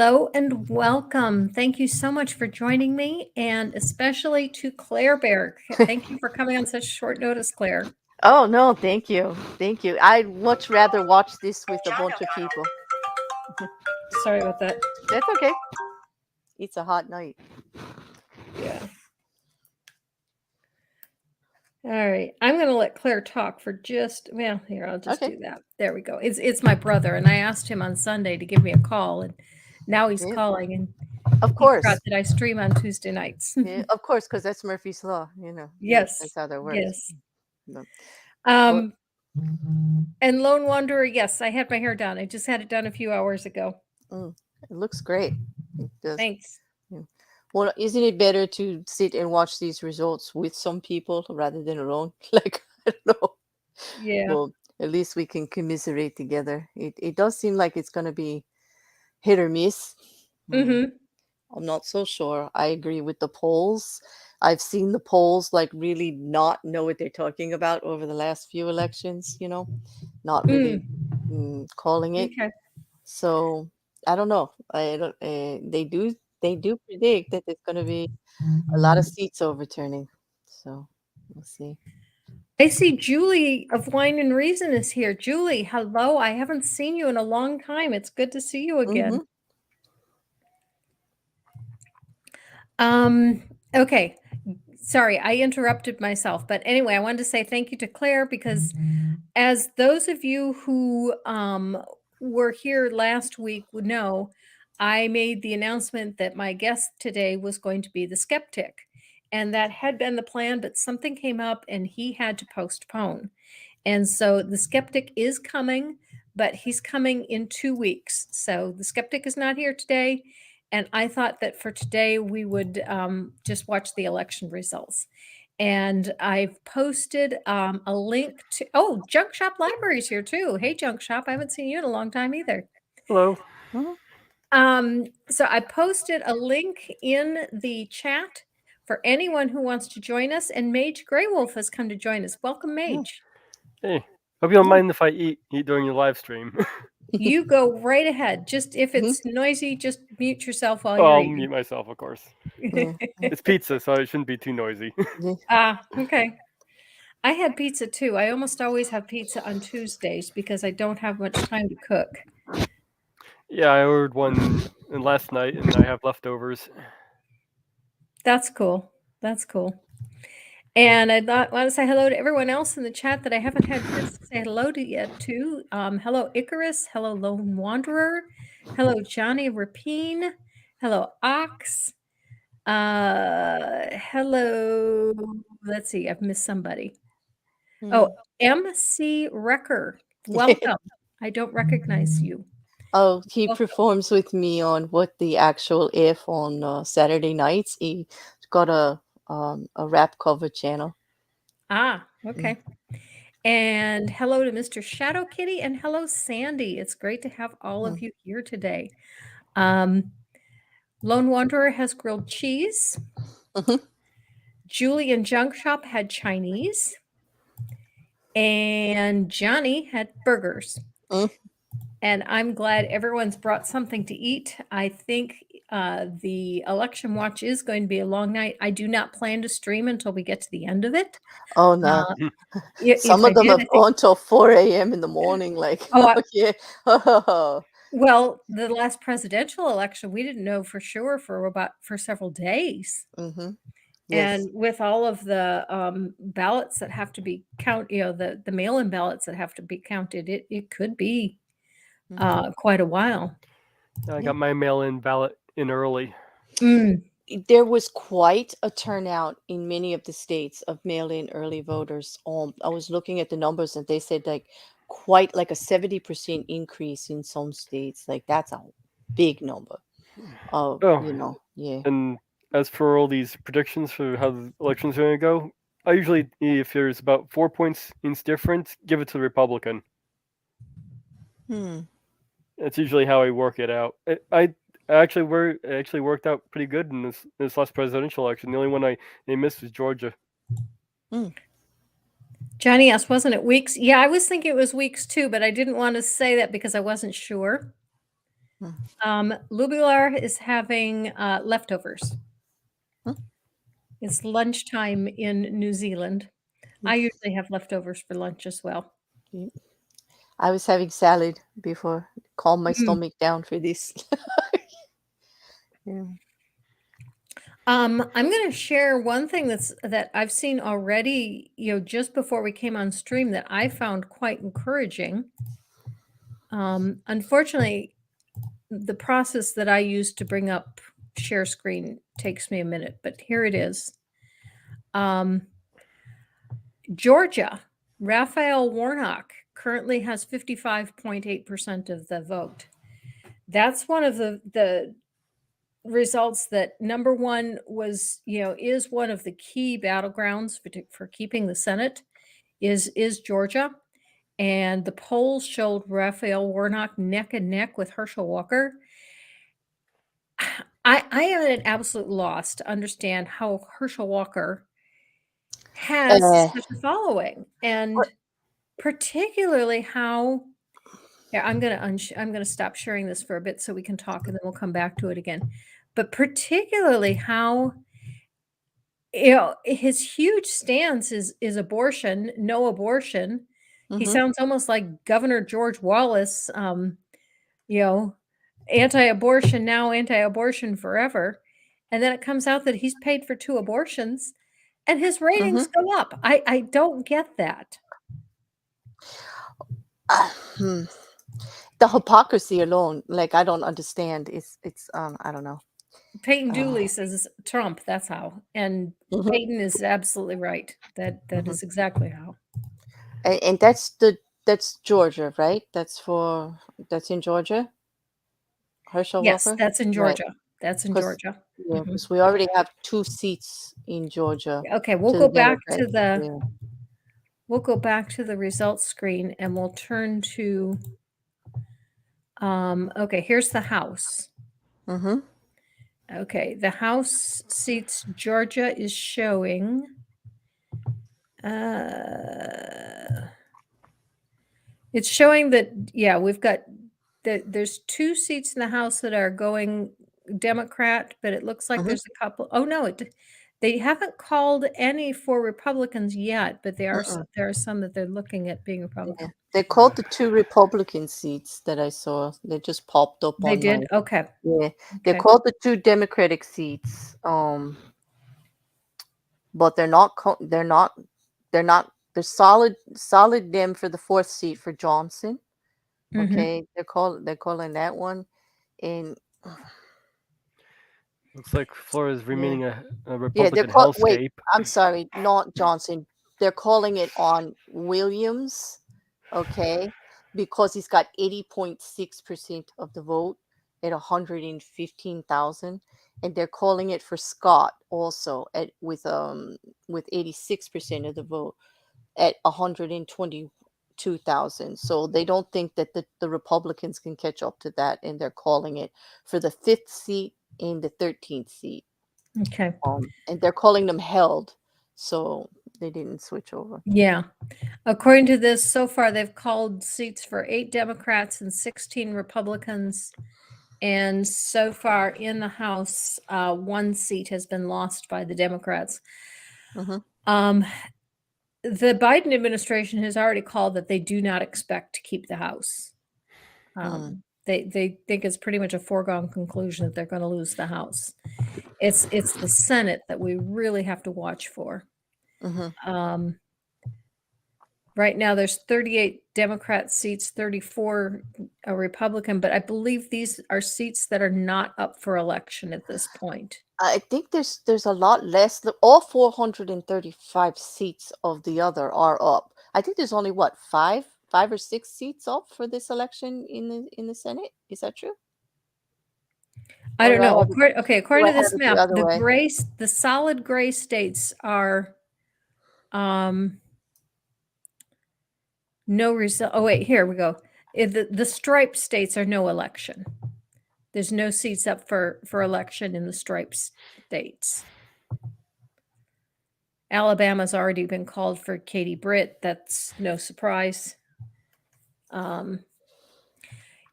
Hello and welcome. Thank you so much for joining me, and especially to Claire Bear. Thank you for coming on such short notice, Claire. Oh no, thank you. Thank you. I'd much rather watch this with a bunch of people. Sorry about that. That's okay. It's a hot night. Yeah. All right. I'm going to let Claire talk for here, I'll just Okay. do that. There we go. It's my brother, and I asked him on Sunday to give me a call, and now he's Yeah. calling, and Of he forgot course. that I stream on Tuesday nights. Yeah, of course, because that's Murphy's Law, That's Yes. how that works. Yes. No. Well, Um, and Lone Wanderer, yes, I had my hair done. I just had it done a few hours ago. it looks great. It does. Thanks. Yeah. Well, isn't it better to sit and watch these results with some people rather than alone? Like, I don't know. Yeah. Well, at least we can commiserate together. It does seem like it's going to be hit or miss. Mm-hmm. I'm not so sure. I agree with the polls. I've seen the polls like really not know what they're talking about over the last few elections, not really calling it. Okay. So I don't know. I don't. They do predict that there's going to be a lot of seats overturning. So we'll see. I see Julie of Wine and Reason is here. Julie, hello. I haven't seen you in a long time. It's good to see you again. Okay. Sorry, I interrupted myself. But anyway, I wanted to say thank you to Claire because as those of you who were here last week would know, I made the announcement that my guest today was going to be the skeptic. And that had been the plan, but something came up and he had to postpone. And so the skeptic is coming, but he's coming in 2 weeks. So the skeptic is not here today. And I thought that for today, we would just watch the election results. And I've posted a link to, Junk Shop Library's here too. Hey, Junk Shop, I haven't seen you in a long time either. Hello. So I posted a link in the chat for anyone who wants to join us. And Mage Greywolf has come to join us. Welcome, Mage. Hey. Hope you don't mind if I eat during your live stream. You go right ahead. Just if it's noisy, just mute yourself while you're I'll eating. mute myself, of course. It's pizza, so it shouldn't be too noisy. Okay. I had pizza too. I almost always have pizza on Tuesdays because I don't have much time to cook. Yeah, I ordered one last night, and I have leftovers. That's cool. That's cool. And I'd want to say hello to everyone else in the chat that I haven't had a chance to say hello to yet too. Hello, Icarus. Hello, Lone Wanderer. Hello, Johnny Rapine. Hello, Ox. Hello. Let's see. I've missed somebody. Oh, MC Wrecker. Welcome. I don't recognize you. Oh, he performs with me on What the Actual If on Saturday nights. He got a rap cover channel. Okay. And hello to Mr. Shadow Kitty and hello, Sandy. It's great to have all of you here today. Lone Wanderer has grilled cheese. Julie and Junk Shop had Chinese. And Johnny had burgers. And I'm glad everyone's brought something to eat. I think the election watch is going to be a long night. I do not plan to stream until we get to the end of it. Oh, no. Some of them have gone till 4 a.m. in the morning. Like, yeah. Well, the last presidential election, we didn't know for sure for several days. Yes. And with all of the ballots that have to be counted, the mail-in ballots that have to be counted, it could be quite a while. I got my mail-in ballot in early. There was quite a turnout in many of the states of mail-in early voters. I was looking at the numbers and they said quite like a 70% increase in some states. Like that's a big number. Yeah. And as for all these predictions for how the elections are going to go, I usually, if there's about 4 points in difference, give it to the Republican. That's usually how I work it out. I actually worked out pretty good in this last presidential election. The only one they missed was Georgia. Johnny asked, wasn't it weeks? Yeah, I was thinking it was weeks too, but I didn't want to say that because I wasn't sure. Lubular is having leftovers. Hmm. It's lunchtime in New Zealand. I usually have leftovers for lunch as well. I was having salad before, calm my Mm. stomach down for this. Yeah. I'm going to share one thing that I've seen already, just before we came on stream that I found quite encouraging. Unfortunately, the process that I use to bring up share screen takes me a minute, but here it is. Georgia, Raphael Warnock currently has 55.8% of the vote. That's one of the results that number one was, is one of the key battlegrounds for keeping the Senate is Georgia. And the polls showed Raphael Warnock neck and neck with Herschel Walker. I am at an absolute loss to understand how Herschel Walker has such a following, and particularly how. Yeah, I'm gonna stop sharing this for a bit so we can talk, and then we'll come back to it again. But particularly how, his huge stance is abortion, no abortion. He sounds almost like Governor George Wallace, you know, anti-abortion now, anti-abortion forever. And then it comes out that he's paid for 2 abortions and his ratings go up. I don't get that. The hypocrisy alone, like, I don't understand. It's I don't know. Peyton Dooley says Trump, that's how. And Peyton is absolutely right. That is exactly how. And that's Georgia, right? That's in Georgia. Herschel Yes, Walker? that's in Right. Georgia. That's in 'Cause Georgia. yeah, because we already have 2 seats in Georgia Okay, we'll to go the back Democrats. to the Yeah. we'll go back to the results screen and we'll turn to okay, here's the House. Okay, the House seats Georgia is showing. It's showing that, we've got there's 2 seats in the House that are going Democrat, but it looks like there's a couple. Oh no, they haven't called any for Republicans yet, but there are some that they're looking at being Yeah. Republican. They called the 2 Republican seats that I saw. They just popped up They on did? my Okay. yeah. They Okay. called the 2 Democratic seats. But they're not they're solid Dem for the 4th seat for Johnson. Okay. They're calling that one. And Looks like Florida's remaining a yeah, Republican wait, hellscape. I'm sorry, not Johnson. They're calling it on Williams, okay, because he's got 80.6% of the vote at 115,000, and they're calling it for Scott also with 86% of the vote at 122,000. So they don't think that the Republicans can catch up to that, and they're calling it for the 5th seat and the 13th seat. Okay. And they're calling them held, so they didn't switch over. Yeah. According to this, so far they've called seats for 8 Democrats and 16 Republicans. And so far in the House, 1 seat has been lost by the Democrats. The Biden administration has already called that they do not expect to keep the House. They think it's pretty much a foregone conclusion that they're going to lose the House. It's the Senate that we really have to watch for. Right now, there's 38 Democrat seats, 34 Republican, but I believe these are seats that are not up for election at this point. I think there's a lot less. All 435 seats of the other are up. I think there's only what, 5 or 6 seats up for this election in the Senate. Is that true? I don't know. Do According I to this have it map, other way? the solid gray states are no result. Oh wait, here we go. The striped states are no election. There's no seats up for election in the striped states. Alabama's already been called for Katie Britt. That's no surprise.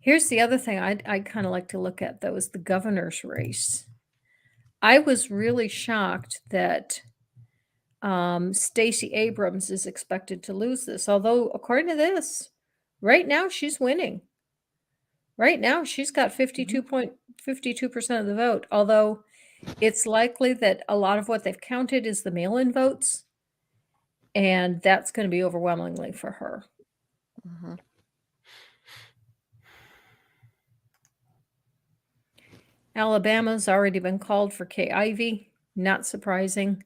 Here's the other thing I'd kind of like to look at, though, is the governor's race. I was really shocked that Stacey Abrams is expected to lose this, although according to this, right now she's winning. Right now she's got 52% of the vote, although it's likely that a lot of what they've counted is the mail-in votes, and that's going to be overwhelmingly for her. Mhm. Alabama's already been called for Kay Ivey. Not surprising.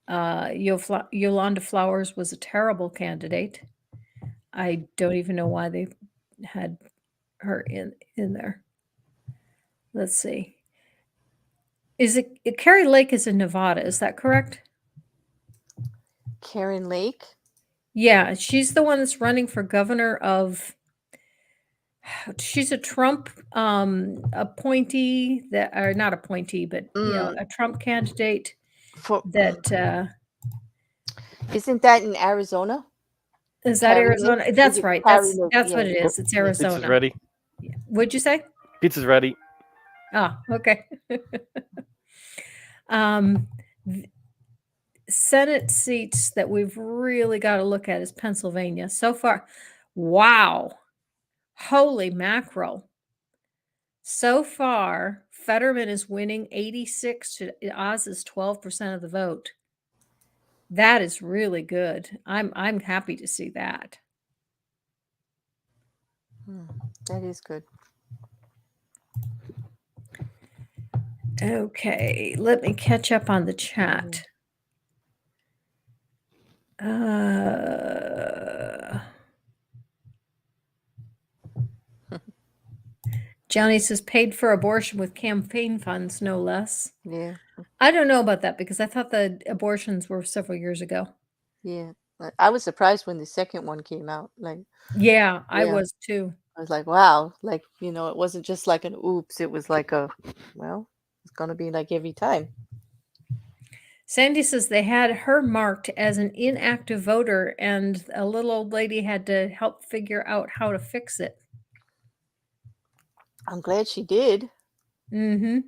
Yolanda Flowers was a terrible candidate. I don't even know why they had her in there. Let's see. Is it Carrie Lake is in Nevada? Is that correct? Karen Lake. Yeah, she's the one that's running for governor of. She's a Trump appointee that, or not appointee, but a Trump candidate For that. Isn't that in Arizona? Is that Carrie Lake? Arizona? Is That's it right. Carrie That's Lake? that's Yeah. what it is. It's Pizza's Arizona. ready. Yeah. What'd you say? Pizza's ready. Ah, okay. Senate seats that we've really got to look at is Pennsylvania. So far, wow. Holy mackerel. So far, Fetterman is winning 86 to Oz's 12% of the vote. That is really good. I'm happy to see that. That is good. Okay, let me catch up on the chat. Johnny says paid for abortion with campaign funds, no less. Yeah. I don't know about that because I thought the abortions were several years ago. Yeah. I was surprised when the second one came out. Yeah, I Yeah. was too. I was like, wow. It wasn't just like an oops. It was like it's going to be like every time. Sandy says they had her marked as an inactive voter, and a little old lady had to help figure out how to fix it. I'm glad she did. Mm-hmm.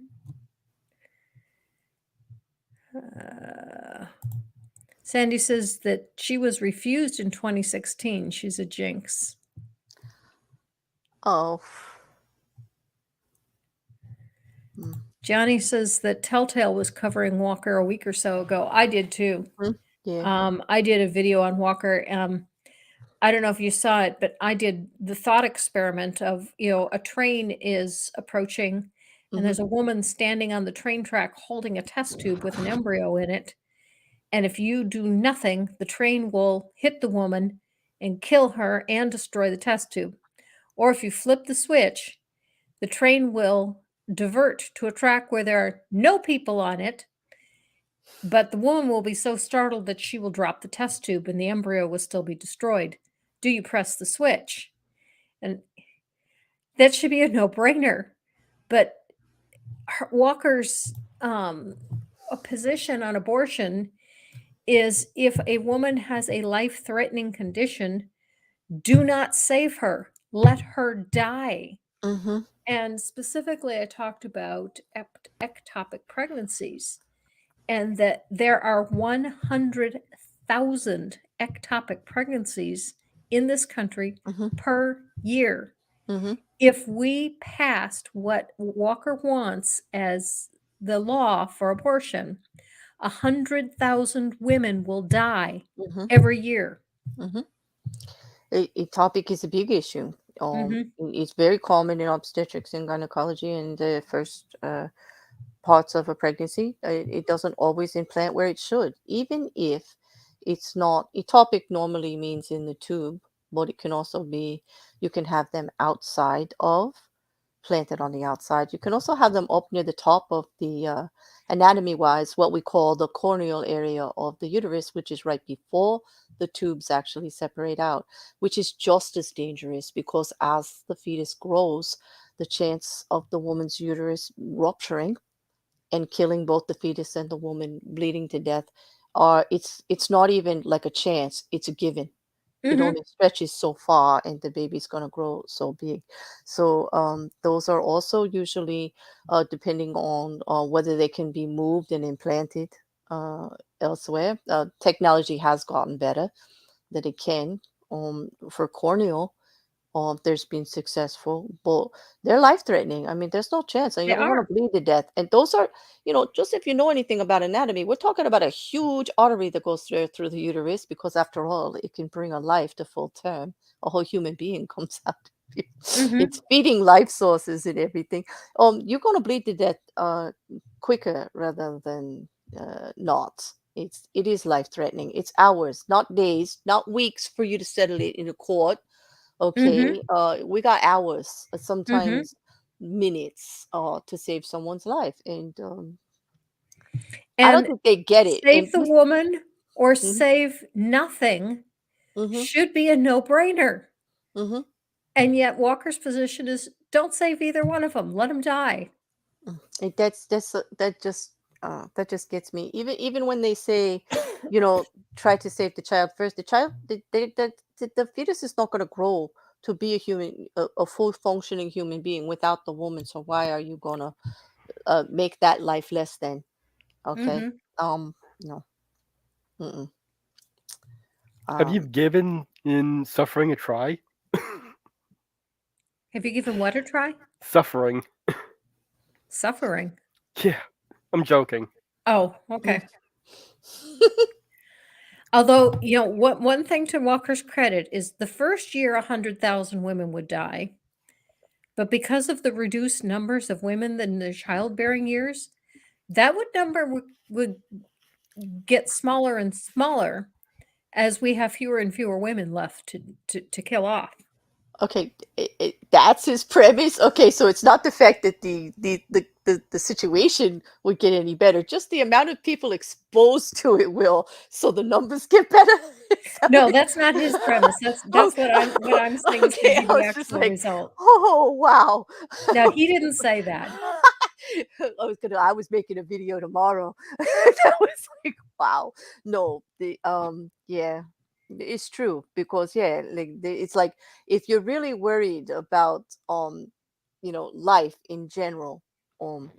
Sandy says that she was refused in 2016. She's a jinx. Oh. Johnny says that Telltale was covering Walker a week or so ago. I did too. Yeah. I did a video on Walker. I don't know if you saw it, but I did the thought experiment of, a train is approaching and there's a woman standing on the train track holding a test tube with an embryo in it. And if you do nothing, the train will hit the woman and kill her and destroy the test tube. Or if you flip the switch, the train will divert to a track where there are no people on it, but the woman will be so startled that she will drop the test tube and the embryo will still be destroyed. Do you press the switch? And that should be a no-brainer. But Walker's position on abortion is if a woman has a life-threatening condition, do not save her. Let her die. And specifically, I talked about ectopic pregnancies and that there are 100,000 ectopic pregnancies in this country per year. If we passed what Walker wants as the law for abortion, 100,000 women will die every year. Ectopic is a big issue. It's very common in obstetrics and gynecology in the first parts of a pregnancy. It doesn't always implant where it should, even if it's not. Ectopic normally means in the tube, but it can also be, you can have them outside of, planted on the outside. You can also have them up near the top of the anatomy wise, what we call the corneal area of the uterus, which is right before the tubes actually separate out, which is just as dangerous because as the fetus grows, the chance of the woman's uterus rupturing and killing both the fetus and the woman bleeding to death it's not even like a chance, it's a given. It Mhm. only stretches so far, and the baby's gonna grow so big. So those are also usually depending on whether they can be moved and implanted uh, elsewhere. Technology has gotten better that it can. For corneal, there's been successful, but they're life threatening. I mean, there's no chance, and They you're going are. to bleed to death. And those are, just if you know anything about anatomy, we're talking about a huge artery that goes through the uterus, because after all, it can bring a life to full term. A whole human being comes out. Mhm. It's feeding life sources and everything. You're going to bleed to death quicker rather than not. It is life threatening. It's hours, not days, not weeks for you to settle it in a court. Mhm. Okay, we got hours, Mhm. sometimes minutes, to save someone's life, and I don't And think they get it. And save the this, woman or mhm, save nothing mhm, should be a no-brainer. mhm. And yet Walker's position is don't save either one of them. Let them die. That just gets me. Even when they say, you know, try to save the child first, the child, the fetus is not going to grow to be a full functioning human being without the woman. So why are you gonna make that life less than? Okay, Mhm. no. Mm-mm. Have you Um, given in suffering a try? Have you given what a try? Suffering. Suffering. Yeah, I'm joking. Oh, okay. Although, one thing to Walker's credit is the first year 100,000 women would die. But because of the reduced numbers of women in the childbearing years, that would get smaller and smaller as we have fewer and fewer women left to kill off. okay, that's his premise. Okay, so it's not the fact that the situation would get any better, just the amount of people exposed to it will, so the numbers get better. Is that what No, it- that's not his premise. That's oh, that's what I'm saying is going to okay, be I the was just actual like, result. oh wow. Now, he didn't say that. I was making a video tomorrow. That was like, wow. No, yeah, it's true, because yeah, like it's like, if you're really worried about life in general, um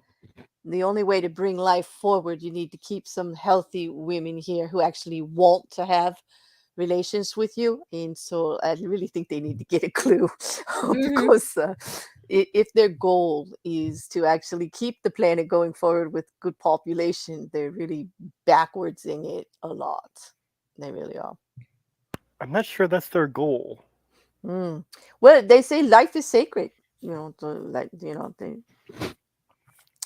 the only way to bring life forward, you need to keep some healthy women here who actually want to have relations with you. And so I really think they need to get a clue, Mhm. because if their goal is to actually keep the planet going forward with good population, they're really backwards in it a lot. They really are. I'm not sure that's their goal. Mm. Well, they say life is sacred,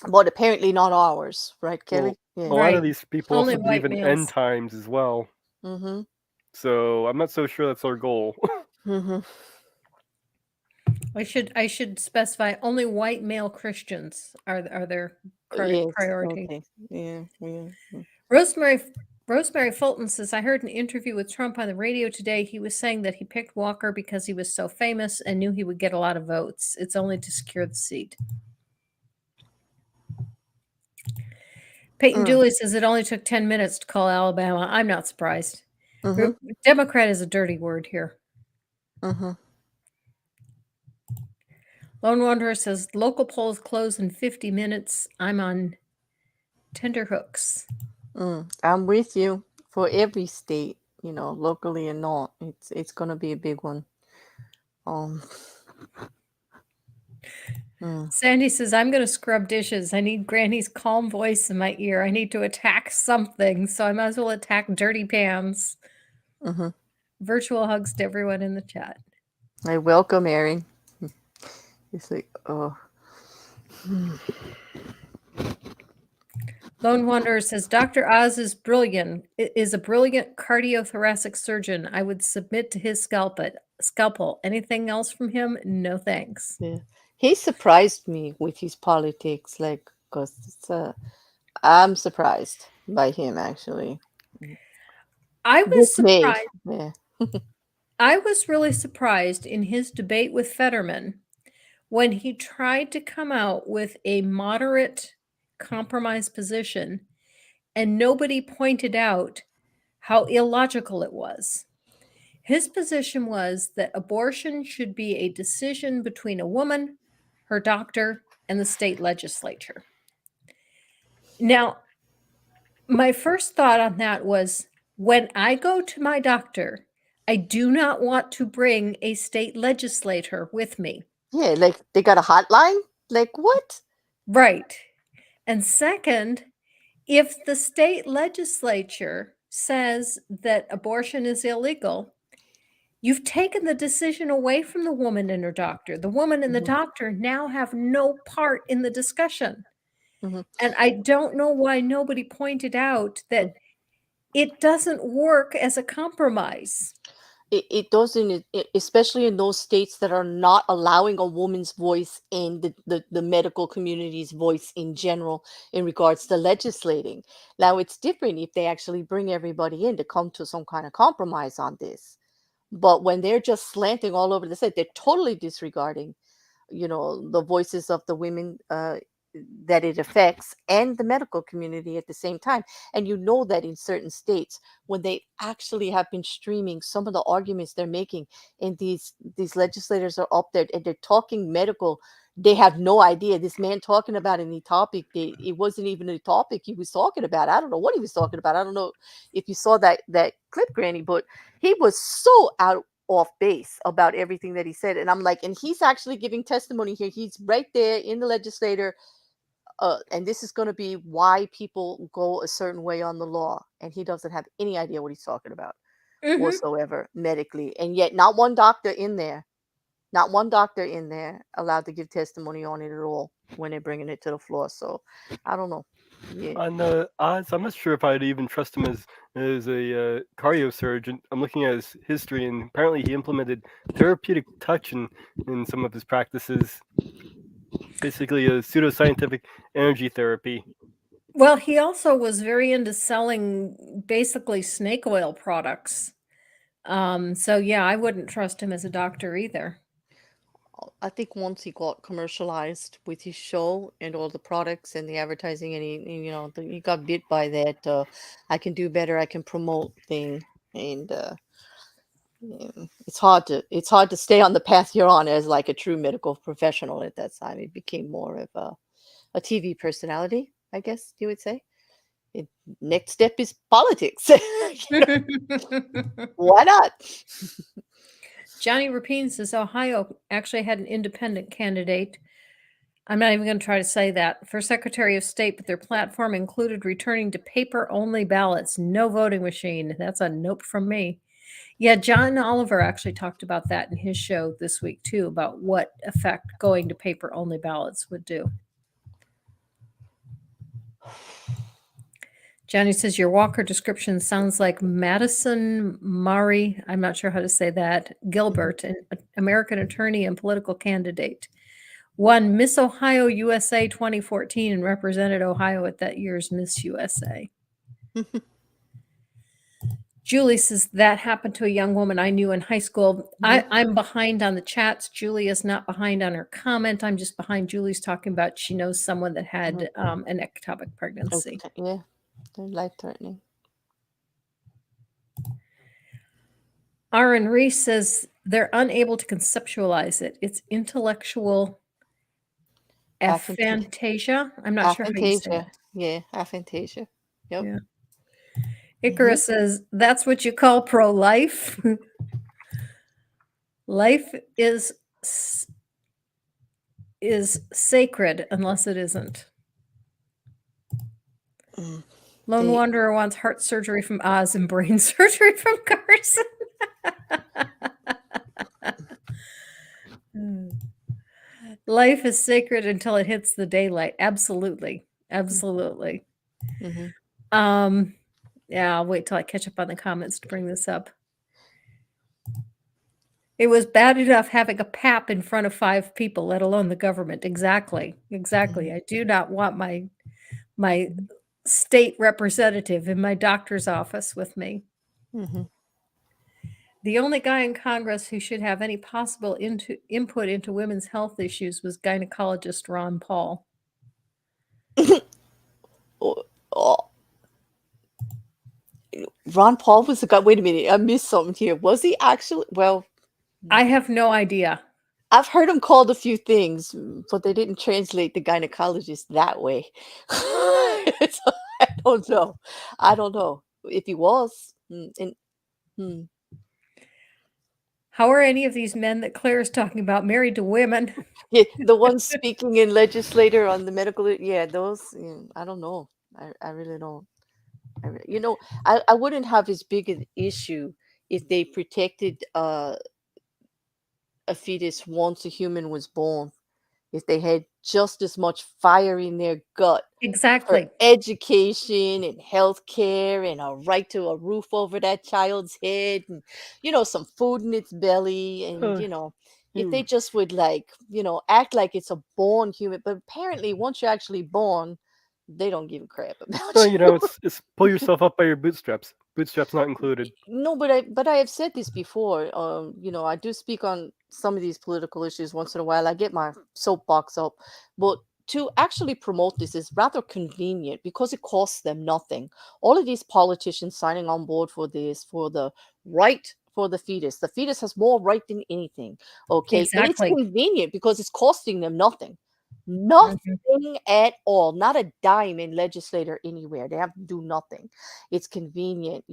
but apparently not ours, right, Well, Kelly? Yeah. a lot of Right. these people Only also believe white in end males. times as well. Mm-hmm. So I'm not so sure that's their goal. Mm-hmm. I should specify only white male Christians are their Yes. priority. Okay. Yeah. Yeah. Rosemary Rosemary Fulton says, I heard an interview with Trump on the radio today. He was saying that he picked Walker because he was so famous and knew he would get a lot of votes. It's only to secure the seat. Peyton Mm. Dooley says it only took 10 minutes to call Alabama. I'm not surprised. Mm-hmm. Democrat is a dirty word here. Mm-hmm. Lone Wanderer says local polls close in 50 minutes. I'm on tenterhooks. I'm with you. For every state, locally and not, it's gonna be a big one. Um. mm, Sandy says, I'm going to scrub dishes. I need Granny's calm voice in my ear. I need to attack something, so I might as well attack dirty pans. Mm-hmm. Virtual hugs to everyone in the chat. I welcome Erin. It's like, oh. Lone Wanderer says, Dr. Oz is a brilliant cardiothoracic surgeon. I would submit to his scalpel. Anything else from him? No thanks. Yeah. He surprised me with his politics, like, because I'm surprised by him, actually. I was Dismayed. surprised. Yeah. I was really surprised in his debate with Fetterman when he tried to come out with a moderate compromise position and nobody pointed out how illogical it was. His position was that abortion should be a decision between a woman, her doctor, and the state legislature. Now, my first thought on that was when I go to my doctor, I do not want to bring a state legislator with me. Yeah, like they got a hotline? Like what? Right. And second, if the state legislature says that abortion is illegal, you've taken the decision away from the woman and her doctor. The woman and the Mhm, doctor now have no part in the discussion. mhm, And I don't know why nobody pointed out mm. that it doesn't work as a compromise. It doesn't, especially in those states that are not allowing a woman's voice and the medical community's voice in general in regards to legislating. Now, it's different if they actually bring everybody in to come to some kind of compromise on this. But when they're just slanting all over the state, they're totally disregarding, the voices of the women that it affects and the medical community at the same time. And you know that in certain states, when they actually have been streaming some of the arguments they're making, and these legislators are up there and they're talking medical, they have no idea this man talking about any topic. It wasn't even a topic he was talking about. I don't know what he was talking about. I don't know if you saw that clip, Granny, but he was so out off base about everything that he said. And I'm like, and he's actually giving testimony here. He's right there in the legislator. And this is going to be why people go a certain way on the law. And he doesn't have any idea what he's talking about Mhm. whatsoever medically. And yet not one doctor in there, not one doctor in there allowed to give testimony on it at all when they're bringing it to the floor. So I don't know. Yeah. On the odds, I'm not sure if I'd even trust him as a cardio surgeon. I'm looking at his history, and apparently he implemented therapeutic touch in some of his practices. Basically, a pseudoscientific energy therapy. Well, he also was very into selling basically snake oil products. So yeah, I wouldn't trust him as a doctor either. I think once he got commercialized with his show and all the products and the advertising, and he got bit by that I can do better, I can promote thing, and it's hard to stay on the path you're on as like a true medical professional at that time. It became more of a TV personality, I guess you would say. It, next step is politics. Why not? Johnny Rapine says Ohio actually had an independent candidate. I'm not even going to try to say that for Secretary of State, but their platform included returning to paper only ballots, no voting machine. That's a nope from me. Yeah, John Oliver actually talked about that in his show this week too, about what effect going to paper only ballots would do. Johnny says your Walker description sounds like Madison Murray. I'm not sure how to say that. Gilbert, an American attorney and political candidate, won Miss Ohio USA 2014 and represented Ohio at that year's Miss USA. Julie says that happened to a young woman I knew in high school. I'm behind on the chats. Julie is not behind on her comment. I'm just behind. Julie's talking about she knows someone that had an ectopic pregnancy. Okay, yeah, they're life-threatening. Aaron Reese says they're unable to conceptualize it. It's intellectual aphantasia. I'm not sure how you say Aphantasia. it. Yeah, aphantasia. Yep. Yeah. Icarus says that's what you call pro-life. Life is sacred unless it isn't. Lone Wanderer wants heart surgery from Oz and brain surgery from Carson. Life is sacred until it hits the daylight. Absolutely. Absolutely. Yeah, I'll wait till I catch up on the comments to bring this up. It was bad enough having a pap in front of 5 people, let alone the government. Exactly. Exactly. I do not want my state representative in my doctor's office with me. The only guy in Congress who should have any possible input into women's health issues was gynecologist Ron Paul. Ron Paul was the guy. Wait a minute, I missed something here. Was he actually? Well, I have no idea. I've heard him called a few things, but they didn't translate the gynecologist that way. So I don't know. I don't know if he was. How are any of these men that Claire is talking about married to women? Yeah, the ones speaking in legislator on the medical, yeah, those, I don't know. I really don't. I wouldn't have as big an issue if they protected a fetus once a human was born, if they had just as much fire in their gut for Exactly. education and healthcare and a right to a roof over that child's head and some food in its belly and if they just would act like it's a born human, but apparently once you're actually born, they don't give a crap about Well, you. it's pull yourself up by your bootstraps. Bootstraps not included. No, but I have said this before. I do speak on some of these political issues once in a while. I get my soapbox up, but to actually promote this is rather convenient because it costs them nothing. All of these politicians signing on board for this, for the right for the fetus. The fetus has more right than anything. Okay, and it's Exactly. convenient because it's costing them nothing. Mhm. Nothing at all. Not a dime in legislator anywhere. They have to do nothing. It's convenient.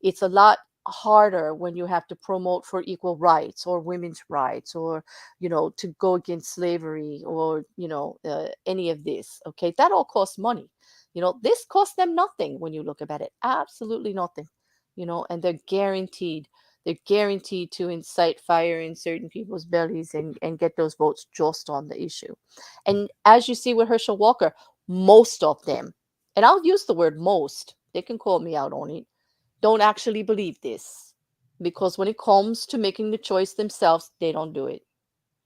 It's a lot harder when you have to promote for equal rights or women's rights or to go against slavery or any of this. Okay, that all costs money. This costs them nothing when you look at it, absolutely nothing. And they're guaranteed to incite fire in certain people's bellies and get those votes just on the issue. And as you see with Herschel Walker, most of them, and I'll use the word most, they can call me out on it, don't actually believe this, because when it comes to making the choice themselves, they don't do it.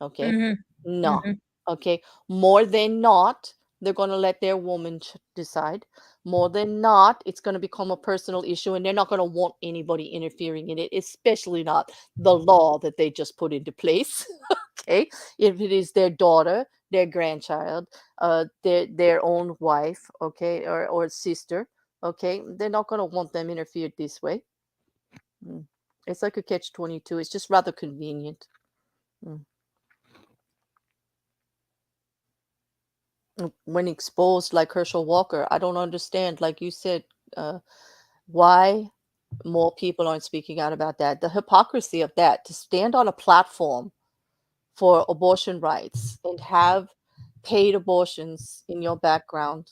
Okay? Mhm. No. Mhm. Okay? More than not, they're going to let their woman decide. More than not, it's going to become a personal issue, and they're not going to want anybody interfering in it, especially not the law that they just put into place. Okay? If it is their daughter, their grandchild, their own wife, okay, or sister, okay, they're not going to want them interfered this way. It's like a catch-22. It's just rather convenient. When exposed like Herschel Walker, I don't understand, like you said, why more people aren't speaking out about that. The hypocrisy of that, to stand on a platform for abortion rights and have paid abortions in your background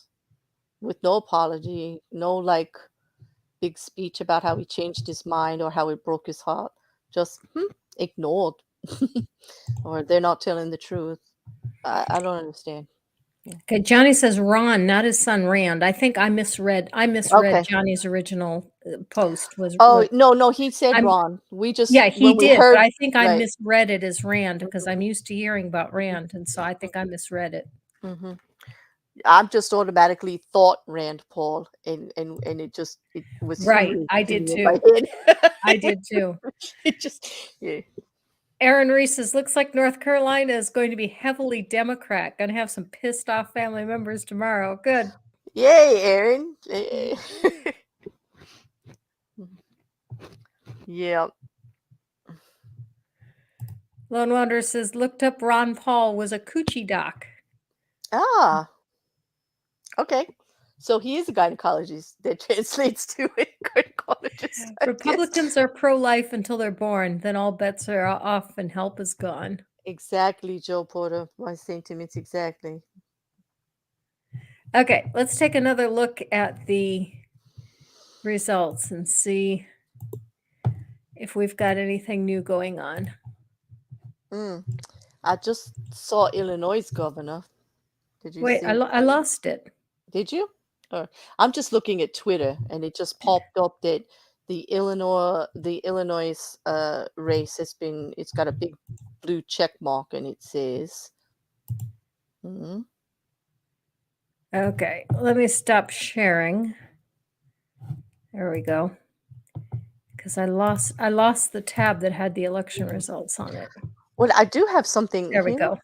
with no apology, no big speech about how he changed his mind or how it broke his heart, just ignored. Or they're not telling the truth. I don't understand. Okay, Johnny says Ron, not his son Rand. I think I misread Okay. Johnny's original post was Oh, no, he said I'm Ron. We just, yeah, he when we did, but heard, I think I right. misread it as Rand because I'm used to hearing about Rand, and so I think I misread it. hmm I'm just automatically thought Rand Paul, and it was Right, Huey I sitting did in my too. head. I did too. It just, yeah. Aaron Reese says, looks like North Carolina is going to be heavily Democrat. Gonna have some pissed off family members tomorrow. Good. Yay, Aaron. Yeah. Lone Wanderer says, looked up Ron Paul was a coochie doc. Ah, okay. So he is a gynecologist that translates to a gynecologist, I guess. Republicans are pro-life until they're born, then all bets are off and help is gone. Exactly, Joe Porter. My sentiments exactly. Okay, let's take another look at the results and see if we've got anything new going on. I just saw Illinois' governor. Did you Wait, see? I lost it. Did you? Or I'm just looking at Twitter, and it just popped up that the Illinois race it's got a big blue check mark, and it says. Okay, let me stop sharing. There we go. Because I lost the tab that had the election results on it. Well, I do have something There we here. go.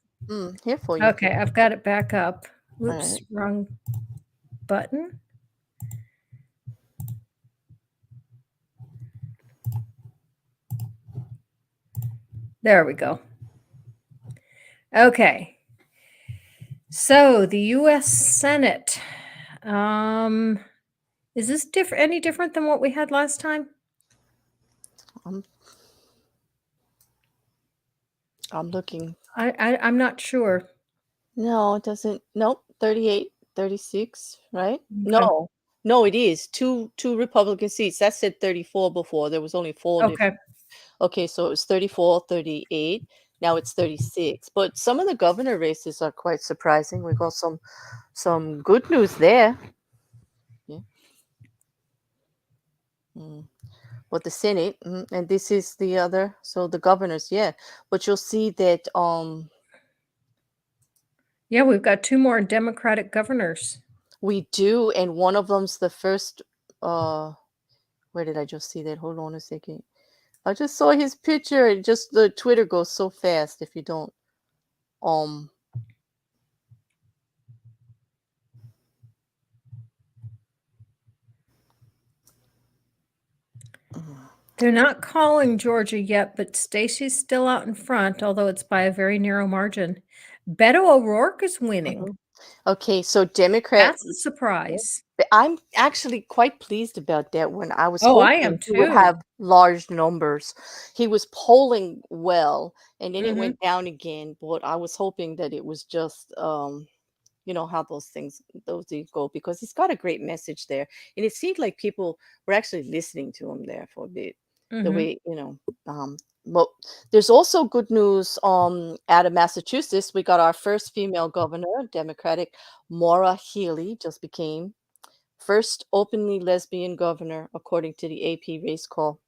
Here for you. Okay, I've got it back up. Whoops, right. wrong button. There we go. Okay. So the U.S. Senate. Is this any different than what we had last time? I'm I'm looking. I'm not sure. No, it doesn't. Nope. 38, 36, right? Okay. No, it is. Two Republican seats. That said 34 before. There was only four different. Okay. Okay, so it was 34, 38. Now it's 36. But some of the governor races are quite surprising. We got some good news there. Yeah. Mm. But the Senate, and this is the other, so the governors, yeah. But you'll see that Yeah, we've got 2 more Democratic governors. we do, and one of them's the first. Where did I just see that? Hold on a second. I just saw his picture. It just the Twitter goes so fast if you don't. Um. They're not calling Georgia yet, but Stacey's still out in front, although it's by a very narrow margin. Beto O'Rourke is winning. Mhm. Okay, so Democrat. That's a surprise. But I'm actually quite pleased about that one. I was Oh, I hoping am he would too. have large numbers. He was polling well, and then it Mhm. went down again. But I was hoping that it was just, you know, how those things go, because he's got a great message there, and it seemed like people were actually listening to him there for a bit. The Mhm. way, you know, well, there's also good news out of Massachusetts. We got our first female governor, Democratic. Maura Healey just became first openly lesbian governor, according to the AP race call.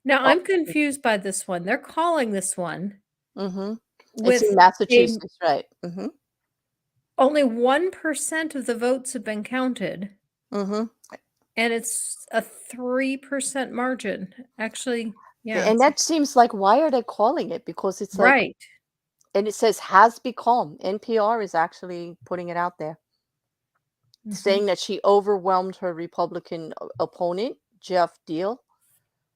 Now, Oh, I'm confused by this one. They're calling this one mm-hmm. It's in with a Massachusetts, right? Mm-hmm. only 1% of the votes have been counted, Mm-hmm. and it's a 3% margin. Actually, yeah, And that seems like, why are they calling it? Because it's like, right. and it says has become. NPR is actually putting it out there, Mhm. saying that she overwhelmed her Republican opponent, Jeff Deal,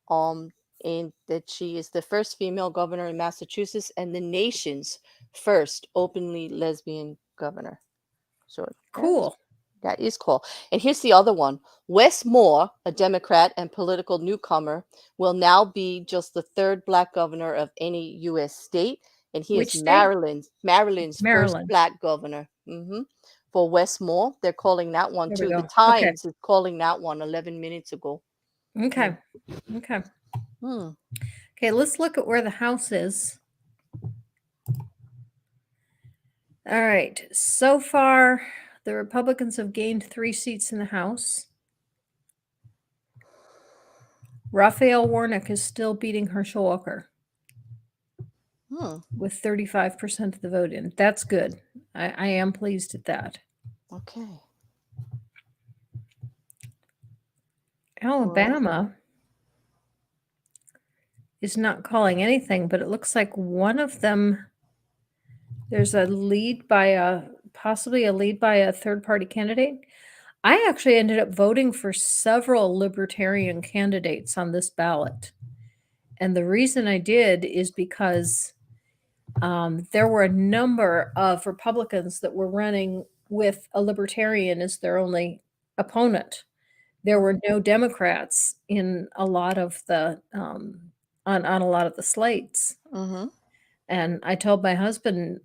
um, and that she is the first female governor in Massachusetts and the nation's first openly lesbian governor. So Cool. that is cool. And here's the other one. Wes Moore, a Democrat and political newcomer, will now be just the third black governor of any U.S. state, and he Which is state? Maryland's first Maryland. black governor. For Wes Moore, they're calling that one There we too. The go. Okay. Times is calling that one 11 minutes ago. Yeah. Okay. Okay. Hmm. Okay, let's look at where the House is. All right. So far, the Republicans have gained 3 seats in the House. Raphael Warnock is still beating Herschel Walker with 35% of the vote in. That's good. I am pleased at that. Okay. Well, Alabama is not calling anything, but it looks like one of them, there's a lead by possibly a lead by a third-party candidate. I actually ended up voting for several libertarian candidates on this ballot. And the reason I did is because there were a number of Republicans that were running with a libertarian as their only opponent. There were no Democrats in a lot of the on a lot of the slates. Mm-hmm. And I told my husband,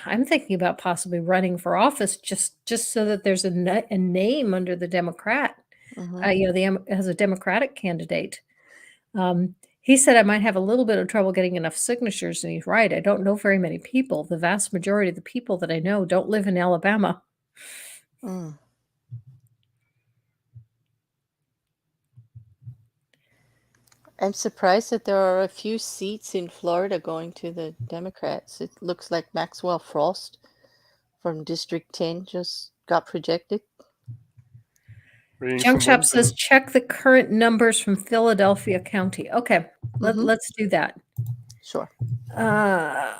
I'm thinking about possibly running for office just so that there's a name under the Democrat, Mm-hmm. as a Democratic candidate. He said I might have a little bit of trouble getting enough signatures, and he's right. I don't know very many people. The vast majority of the people that I know don't live in Alabama. Mm. I'm surprised that there are a few seats in Florida going to the Democrats. It looks like Maxwell Frost from District 10 just got projected. Reading Junk some Shop words says check the current numbers from Philadelphia County. Okay, Mm-hmm. let's do that. Sure. Uh,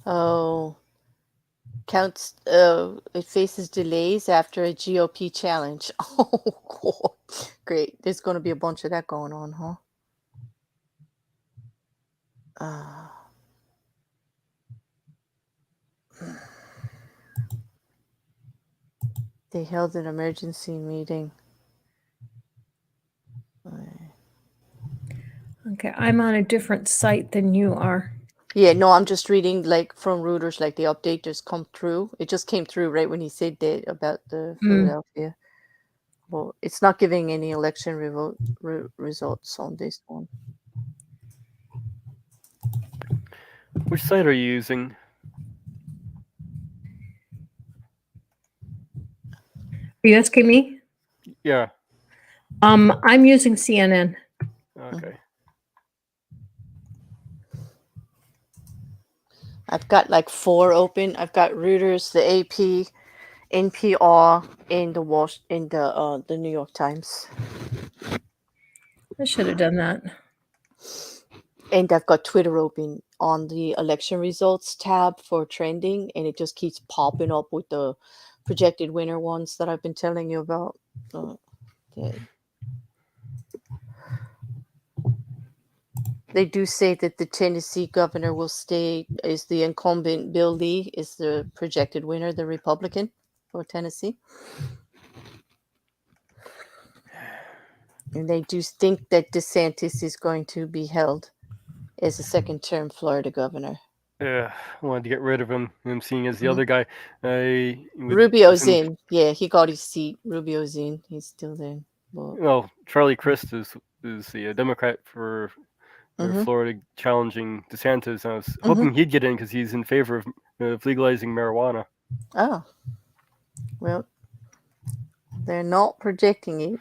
Oh, counts. It faces delays after a GOP challenge. Oh, cool. Great. There's going to be a bunch of that going on, huh? Uh, they held an emergency meeting. Okay, I'm on a different site than you are. Yeah, no, I'm just reading like from Reuters, like the update just come through. It just came through right when he said that about the Philadelphia. Well, it's not giving any election results on this one. Which site are you using? Are you asking me? Yeah. I'm using CNN. Okay. I've got like 4 open. I've got Reuters, the AP, NPR, and the New York Times. I should have done that. And I've got Twitter open on the election results tab for trending, and it just keeps popping up with the projected winner ones that I've been telling you about. They do say that the Tennessee governor will stay, is the incumbent Bill Lee, is the projected winner, the Republican for Tennessee. And they do think that DeSantis is going to be held as a second-term Florida governor. Yeah, I wanted to get rid of him. I'm seeing as the other guy. Rubio's in. Yeah, he got his seat. Rubio's in. He's still there. Well, Charlie Crist is the Democrat for Florida challenging DeSantis. I was hoping he'd get in because he's in favor of legalizing marijuana. Oh. Well, they're not projecting it.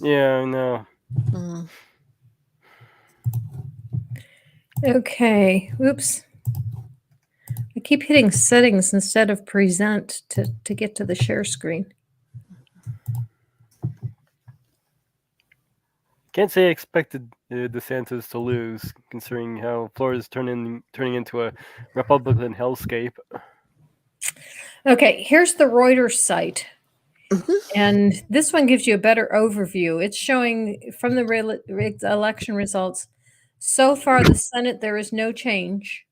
Yeah, I know. Okay. Oops. I keep hitting settings instead of present to get to the share screen. Can't say I expected DeSantis to lose, considering how Florida's turning into a Republican hellscape. Okay, here's the Reuters site. And this one gives you a better overview. It's showing from the election results. So far, the Senate, there is no change.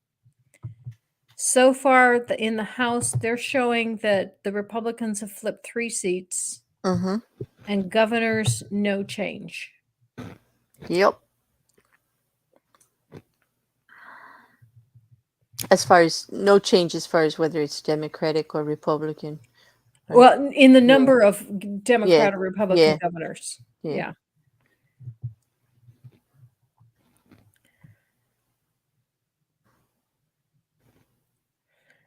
So far, in the House, they're showing that the Republicans have flipped 3 seats. And governors, no change. Yep. As far as no change, as far as whether it's Democratic or Republican. Right? Well, in the number of Democrat or Republican governors. Yeah.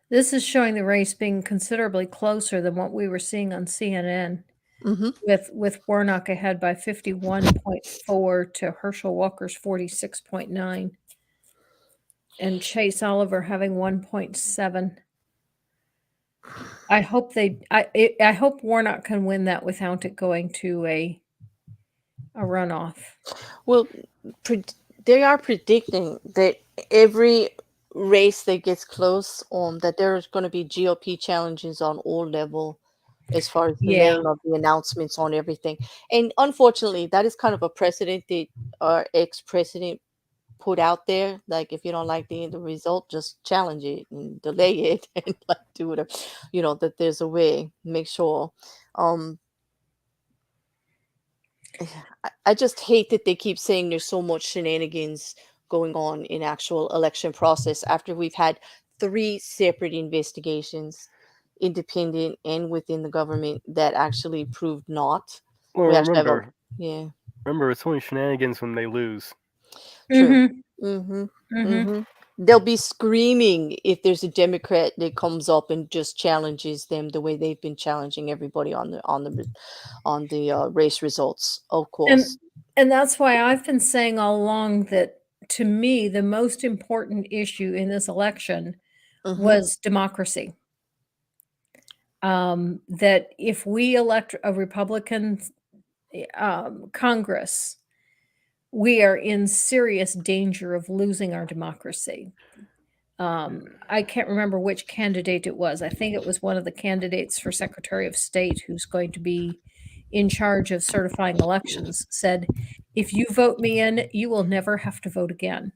This is showing the race being considerably closer than what we were seeing on CNN. With Warnock ahead by 51.4 to Herschel Walker's 46.9, and Chase Oliver having 1.7. I hope I hope Warnock can win that without it going to a runoff. Well, they are predicting that every race that gets close, that there's going to be GOP challenges on all level as far as the name of the announcements on everything. And unfortunately, that is kind of a precedent that our ex-president put out there. Like, if you don't like the result, just challenge it and delay it and like do whatever, that there's a way. Make sure. I just hate that they keep saying there's so much shenanigans going on in actual election process after we've had 3 separate investigations, independent and within the government, that actually proved not. Well, We actually remember, have remember, it's only shenanigans when they lose. True. They'll be screaming if there's a Democrat that comes up and just challenges them the way they've been challenging everybody on the race results, of course. And that's why I've been saying all along that, to me, the most important issue in this election was democracy. That if we elect a Republican Congress, we are in serious danger of losing our democracy. I can't remember which candidate it was. I think it was one of the candidates for Secretary of State who's going to be in charge of certifying elections, said, if you vote me in, you will never have to vote again.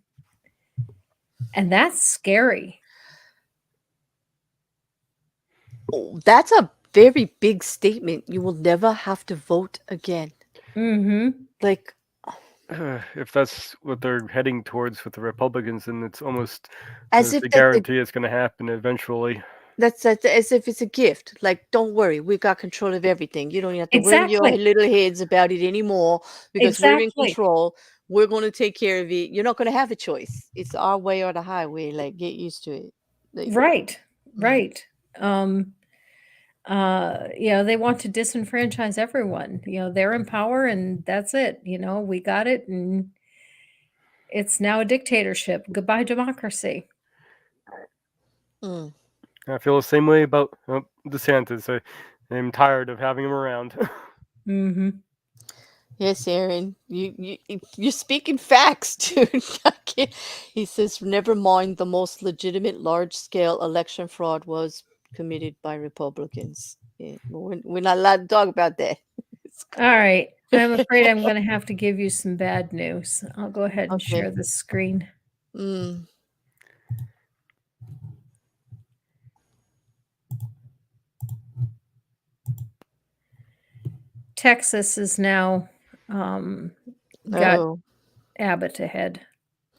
And that's scary. Oh, that's a very big statement. You will never have to vote again. Mm-hmm. Like, If that's what they're heading towards with the Republicans, then it's almost as it's if a guarantee it's going to happen eventually. that's as if it's a gift. Like, don't worry, we got control of everything. You don't have to worry your Exactly. little heads about it anymore because we're in Exactly. control. We're going to take care of it. You're not going to have a choice. It's our way or the highway. Like, get used to it. Like, Right. Right. They want to disenfranchise everyone. They're in power and that's it. We got it and it's now a dictatorship. Goodbye, democracy. mm. I feel the same way about DeSantis. I'm tired of having him around. Mm-hmm. Yes, Aaron, you're speaking facts, dude. He says, never mind, the most legitimate large-scale election fraud was committed by Republicans. Yeah, but we're not allowed to talk about that. All right. I'm afraid I'm going to have to give you some bad news. I'll go ahead and Okay. share the screen. Mm. Texas is now got Oh, Abbott ahead.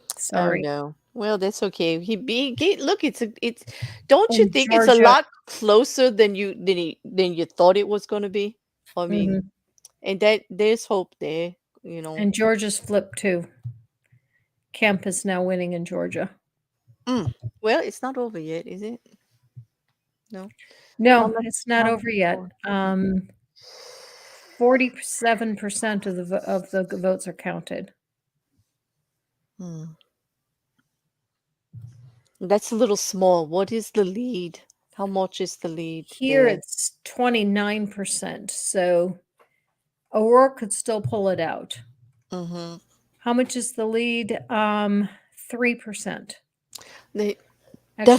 oh Sorry. no. Well, that's okay. Look. It's. Don't you And think it's a Georgia. lot closer than you thought it was going to be? I mean, Mhm. and that there's hope there. You know. And Georgia's flipped too. Kemp is now winning in Georgia. Well, it's not over yet, is it? No. How No, much? it's not How over yet. more? 47% of the votes are counted. Hmm. That's a little small. What is the lead? How much is the lead Here there? it's 29%. So O'Rourke could still pull it out. Mm-hmm. How much is the lead? 3%. They, Actually,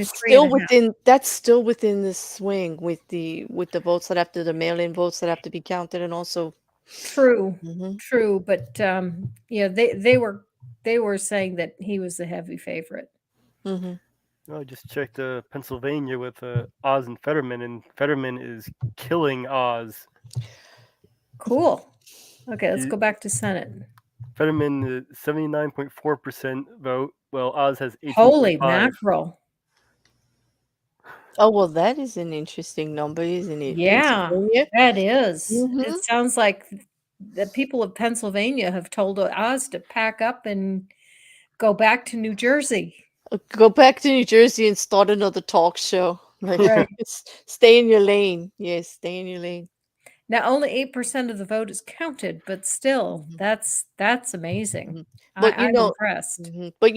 that's still within the swing with the votes that have to the mail-in votes that have to be counted, and also. True, Mm-hmm. true. But they were saying that he was the heavy favorite. Mm-hmm. I just checked Pennsylvania with Oz and Fetterman, and Fetterman is killing Oz. Cool. Okay, let's go back to Senate. Fetterman 79.4% vote, while Oz has 18.5. Holy mackerel. Oh well, that is an interesting number, isn't it? Yeah, Pennsylvania? that is. Mhm. It sounds like the people of Pennsylvania have told Oz to pack up and go back to New Jersey. Go back to New Jersey and start another talk show. Like, Right. stay in your lane. Yes, stay in your lane. Now, only 8% of the vote is counted, but still, that's amazing. Mhm. But I'm impressed. But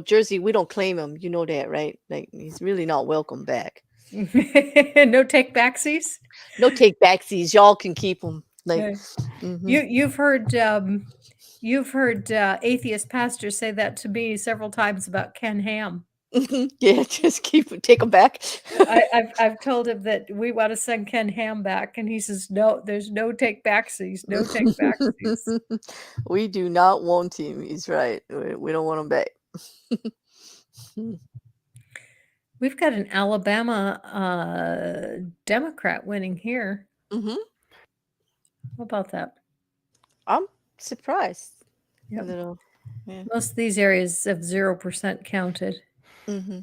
Jersey, we don't claim him. You know that, right? Like, he's really not welcome back. No take backsies? No take backsies. Y'all can keep him. Like, Okay. You've heard atheist pastors say that to me several times about Ken Ham. yeah, just take him back. I've told him that we want to send Ken Ham back, and he says no. There's no take backsies. No take backsies. We do not want him. He's right. We don't want him back. We've got an Alabama Democrat winning here. Mm-hmm. How about that? I'm surprised. Yep. A little. Yeah. Most of these areas have 0% counted. Mm-hmm.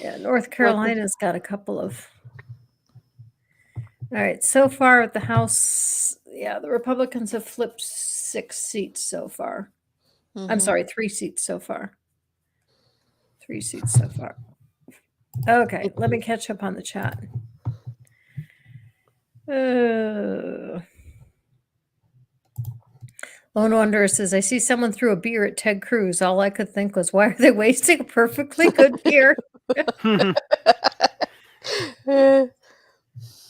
Yeah, North Carolina's got a couple of. All right, so far at the House, the Republicans have flipped 6 seats so far. I'm sorry, 3 seats so far. 3 seats so far. Okay, let me catch up on the chat. Lone Wanderer says, I see someone threw a beer at Ted Cruz. All I could think was, why are they wasting a perfectly good beer?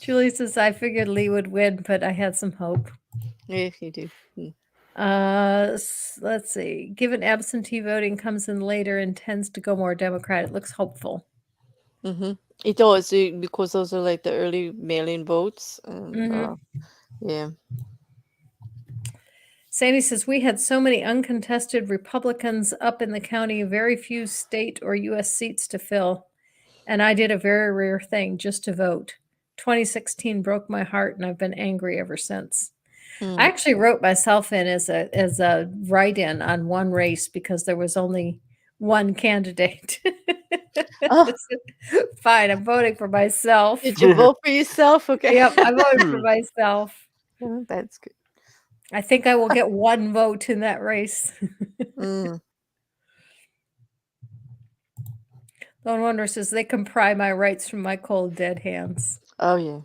Julie says, I figured Lee would win, but I had some hope. Yeah, you do. Let's see. Given absentee voting comes in later and tends to go more Democrat, it looks hopeful. Mm-hmm. It does because those are like the early mail-in votes, and Mm-hmm. yeah. Sandy says, we had so many uncontested Republicans up in the county, very few state or U.S. seats to fill. And I did a very rare thing just to vote. 2016 broke my heart, and I've been angry ever since. I Mm. actually wrote myself in as a write-in on one race because there was only one candidate. Oh, I said, fine, I'm voting for myself. did you vote for yourself? Okay. Yep, I voted for myself. Oh, that's good. I think I will get one vote in that race. Mm. Lone Wonder says they can pry my rights from my cold dead hands. Oh yeah.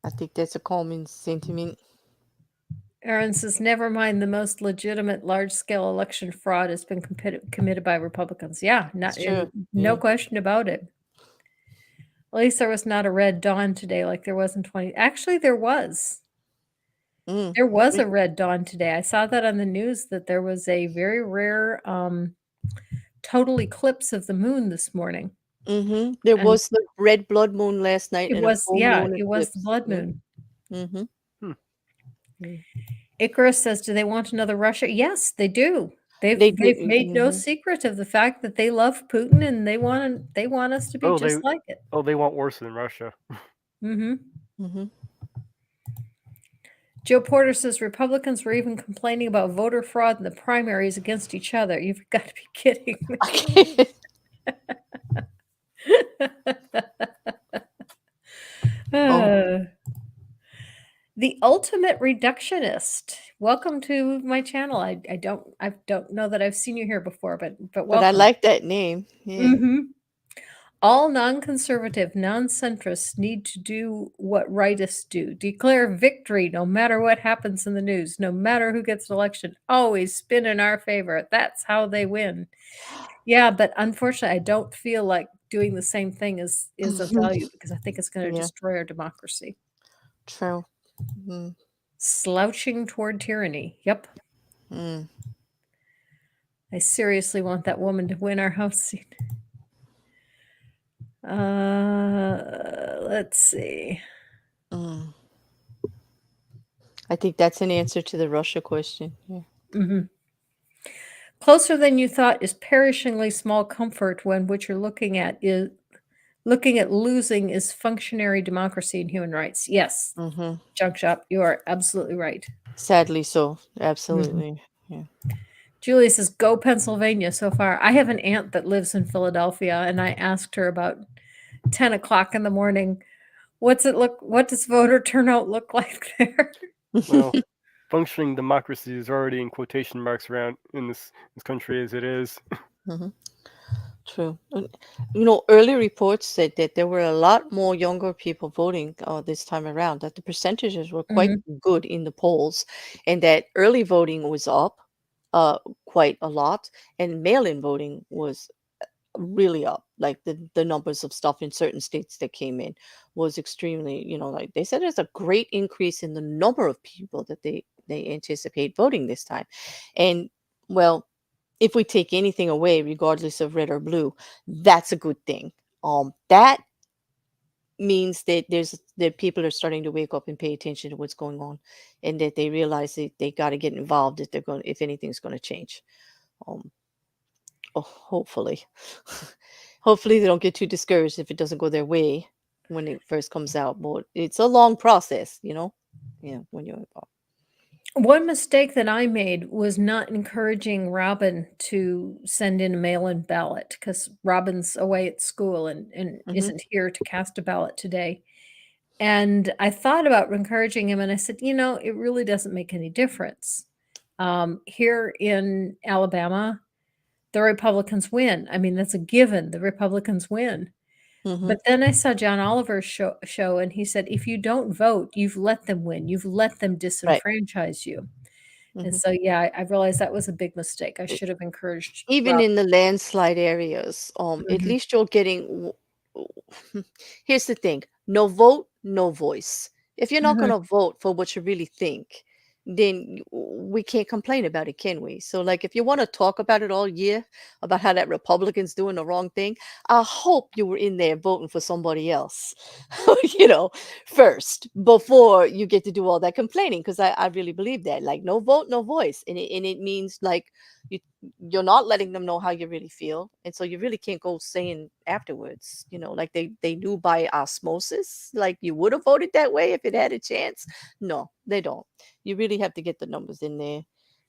I think that's a common sentiment. Aaron says, never mind, the most legitimate large-scale election fraud has been committed by Republicans. Yeah, It's true. no Yeah. question about it. At least there was not a red dawn today like there was in 20. Actually, there was. Mm. There was a red dawn today. I saw that on the news that there was a very rare total eclipse of the moon this morning. Mm-hmm. There And was the red blood moon last night it and a was, full yeah, moon it was the eclipse. blood Yeah. moon. Mm-hmm. Icarus says, do they want another Russia? Yes, they do. They They've do. made no Mm-hmm. secret of the fact that they love Putin and they want us to be Oh, just like it. they want worse than Russia. Mm-hmm. Mm-hmm. Joe Porter says Republicans were even complaining about voter fraud in the primaries against each other. You've got to be kidding me. Okay. Oh. The ultimate reductionist. Welcome to my channel. I don't know that I've seen you here before, but But welcome. I like that name. Yeah. Mm-hmm. All non-conservative, non-centrists need to do what rightists do. Declare victory no matter what happens in the news, no matter who gets elected. Always spin in our favor. That's how they win. Yeah, but unfortunately, I don't feel like doing the same thing is of value because I think it's going to Yeah. destroy our democracy. True. Mm. Slouching toward tyranny. Yep. Mm. I seriously want that woman to win our House seat. Let's see. Mm. I think that's an answer to the Russia question. Yeah. Mm-hmm. Closer than you thought is perishingly small comfort when what you're looking at losing is functionary democracy and human rights. Yes, Mm-hmm. Junk Shop, you are absolutely right. Sadly so. Absolutely. Yeah. Julie says, go Pennsylvania so far. I have an aunt that lives in Philadelphia, and I asked her about 10 o'clock in the morning, what does voter turnout look like there? Well, functioning democracy is already in quotation marks around in this country as it is. Mm-hmm. True. Early reports said that there were a lot more younger people voting this time around, that the percentages were quite good in the polls, and that early voting was up quite a lot, and mail-in voting was really up. Like the numbers of stuff in certain states that came in was extremely, like they said there's a great increase in the number of people that they anticipate voting this time. And well, if we take anything away, regardless of red or blue, that's a good thing. That means that that people are starting to wake up and pay attention to what's going on, and that they realize that they got to get involved if anything's going to change. Hopefully, hopefully they don't get too discouraged if it doesn't go their way when it first comes out. But it's a long process, Yeah, when you're involved. One mistake that I made was not encouraging Robin to send in a mail-in ballot because Robin's away at school and isn't here to cast a ballot today. And I thought about encouraging him, and I said, it really doesn't make any difference. Here in Alabama, the Republicans win. I mean, that's a given. The Republicans win. But then I saw John Oliver's show, and he said, if you don't vote, you've let them win. You've let them disenfranchise you. And so, yeah, I realized that was a big mistake. I should have encouraged Even Rob. in the landslide areas, at least you're getting. Here's the thing: no vote, no voice. If you're not going to vote for what you really think, then we can't complain about it, can we? So, like, if you want to talk about it all year, about how that Republican's doing the wrong thing, I hope you were in there voting for somebody else, you know, first before you get to do all that complaining. Because I really believe that, like, no vote, no voice, and it means like you you're not letting them know how you really feel, and so you really can't go saying afterwards, like they knew by osmosis, like you would have voted that way if it had a chance. No, they don't. You really have to get the numbers in there.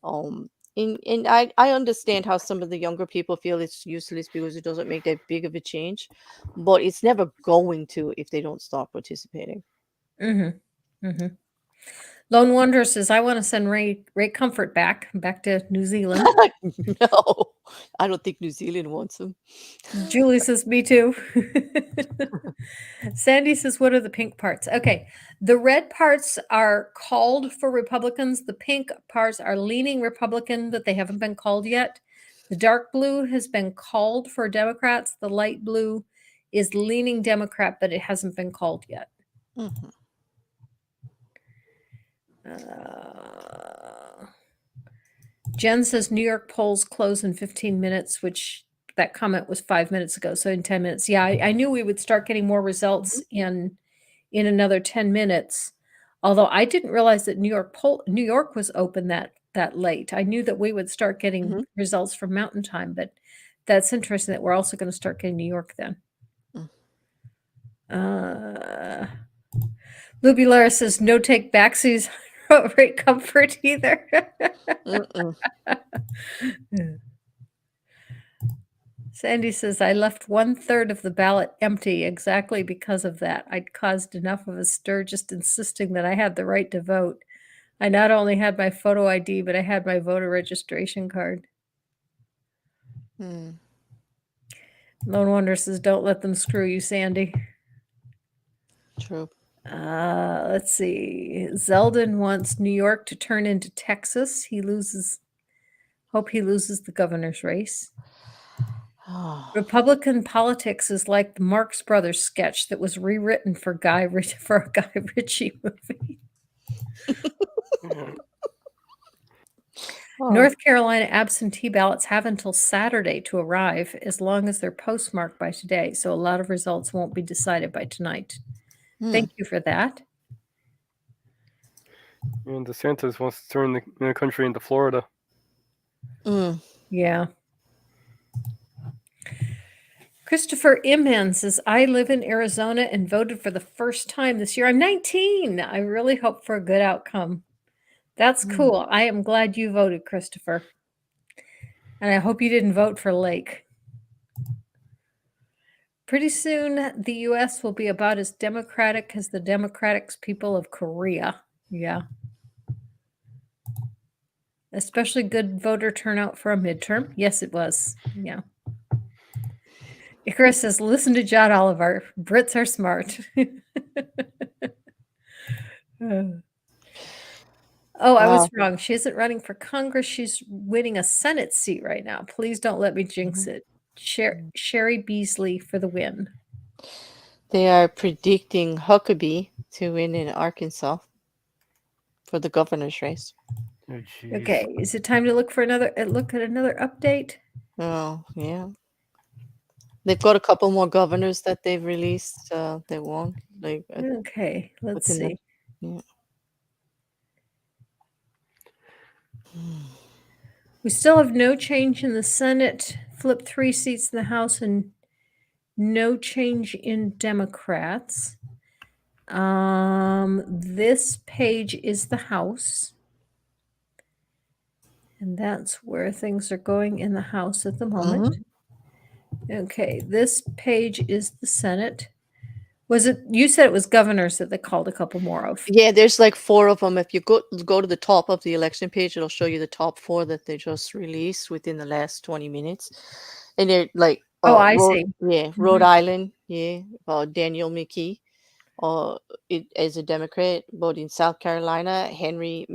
And I understand how some of the younger people feel it's useless because it doesn't make that big of a change, but it's never going to if they don't start participating. Mm-hmm. Mm-hmm. Lone Wanderer says, I want to send Ray Comfort back to New Zealand. No, I don't think New Zealand wants them. Julie says, me too. Sandy says, what are the pink parts? Okay. The red parts are called for Republicans. The pink parts are leaning Republican, but they haven't been called yet. The dark blue has been called for Democrats. The light blue is leaning Democrat, but it hasn't been called yet. Mhm. Jen says New York polls close in 15 minutes, which that comment was 5 minutes ago. So in 10 minutes. Yeah, I knew we would start getting more results in another 10 minutes. Although I didn't realize that New York was open that late. I knew that we would start getting results from Mountain Time, but that's interesting that we're also going to start getting New York then. Luby Lara says no take backsies. Right comfort either. Sandy says, I left 1/3 of the ballot empty exactly because of that. I'd caused enough of a stir just insisting that I had the right to vote. I not only had my photo ID, but I had my voter registration card. Lone Wonder says, don't let them screw you, Sandy. True. Let's see. Zeldin wants New York to turn into Texas. Hope he loses the governor's race. Republican politics is like the Marx Brothers sketch that was rewritten for a Guy Ritchie movie. North Carolina absentee ballots have until Saturday to arrive as long as they're postmarked by today. So a lot of results won't be decided by tonight. Thank you for that. And DeSantis wants to turn the country into Florida. Yeah. Christopher Imman says, I live in Arizona and voted for the first time this year. I'm 19. I really hope for a good outcome. That's cool. I am glad you voted, Christopher. And I hope you didn't vote for Lake. Pretty soon, the U.S. will be about as democratic as the democratic people of Korea. Yeah. Especially good voter turnout for a midterm. Yes, it was. Yeah. Icarus says, listen to John Oliver. Brits are smart. Oh, I was wrong. She isn't running for Congress. She's winning a Senate seat right now. Please don't let me jinx it. Sherry Beasley for the win. They are predicting Huckabee to win in Arkansas for the governor's race. Oh, okay, is it time to look at another update? Oh, yeah. They've got a couple more governors that they've released. They won. Okay, let's see. We still have no change in the Senate. Flip 3 seats in the House and no change in Democrats. This page is the House. And that's where things are going in the House at the moment. Okay, this page is the Senate. You said it was governors that they called a couple more of? Yeah, there's like 4 of them. If you go to the top of the election page, it'll show you the top 4 that they just released within the last 20 minutes. And they're like, I see. Yeah, Rhode Island, yeah, Daniel McKee, as a Democrat, but in South Carolina, Henry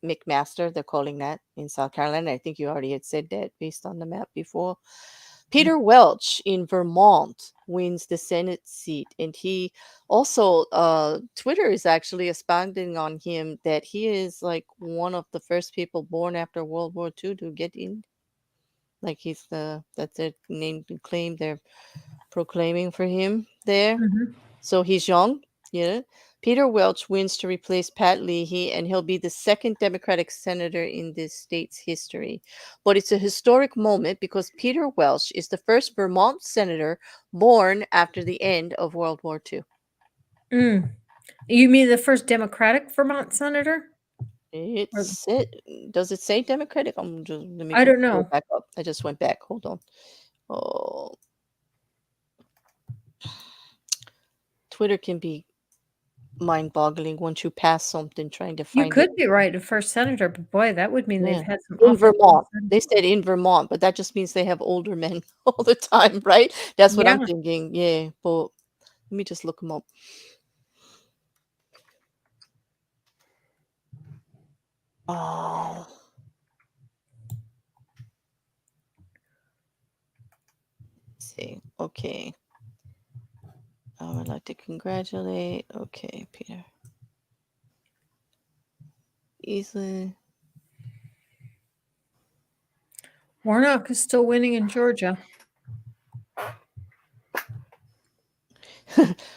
McMaster, they're calling that in South Carolina. I think you already had said that based on the map before. Peter Welch in Vermont wins the Senate seat, and he also Twitter is actually expounding on him that he is like one of the first people born after World War II to get in. Like that's their name and claim they're proclaiming for him there. Mhm. So he's young, yeah. Peter Welch wins to replace Pat Leahy, and he'll be the second Democratic senator in this state's history. But it's a historic moment because Peter Welch is the first Vermont senator born after the end of World War II. Mm. You mean the first Democratic Vermont senator? Does it say Democratic? Let me I don't go know. back up. I just went back. Hold on. Oh, Twitter can be mind-boggling once you pass something trying to You find it. could be right, the first senator, but boy, that would mean they've Yeah. had some In awful Vermont. senators. They said in Vermont, but that just means they have older men all the time, right? That's what I'm Yeah. thinking. Yeah, but let me just look them up. Oh. Let's see. Okay. I would like to congratulate. Okay, Peter. Easily. Warnock is still winning in Georgia.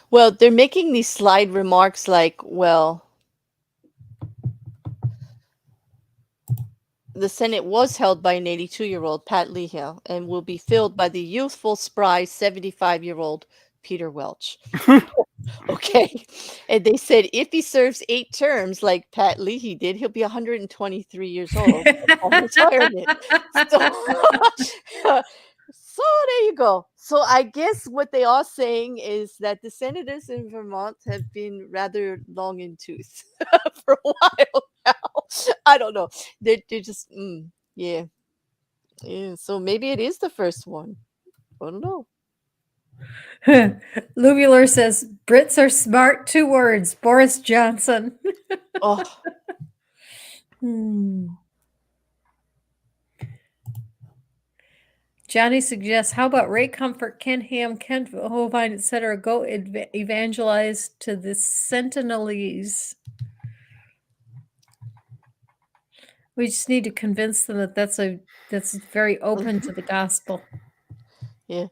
Well, they're making these slide remarks like, well, the Senate was held by an 82-year-old Pat Leahy and will be filled by the youthful, spry 75-year-old Peter Welch. Okay. And they said if he serves 8 terms like Pat Leahy did, he'll be 123 years old on retirement. So there you go. So I guess what they are saying is that the senators in Vermont have been rather long in tooth for a while now. I don't know. They're just yeah. Yeah. So maybe it is the first one. I don't know. Lubular says Brits are smart. 2 words. Boris Johnson. Oh, Johnny suggests, how about Ray Comfort, Ken Ham, Kent Hovind, etc. Go evangelize to the Sentinelese. We just need to convince them that that's very open to the gospel. yeah.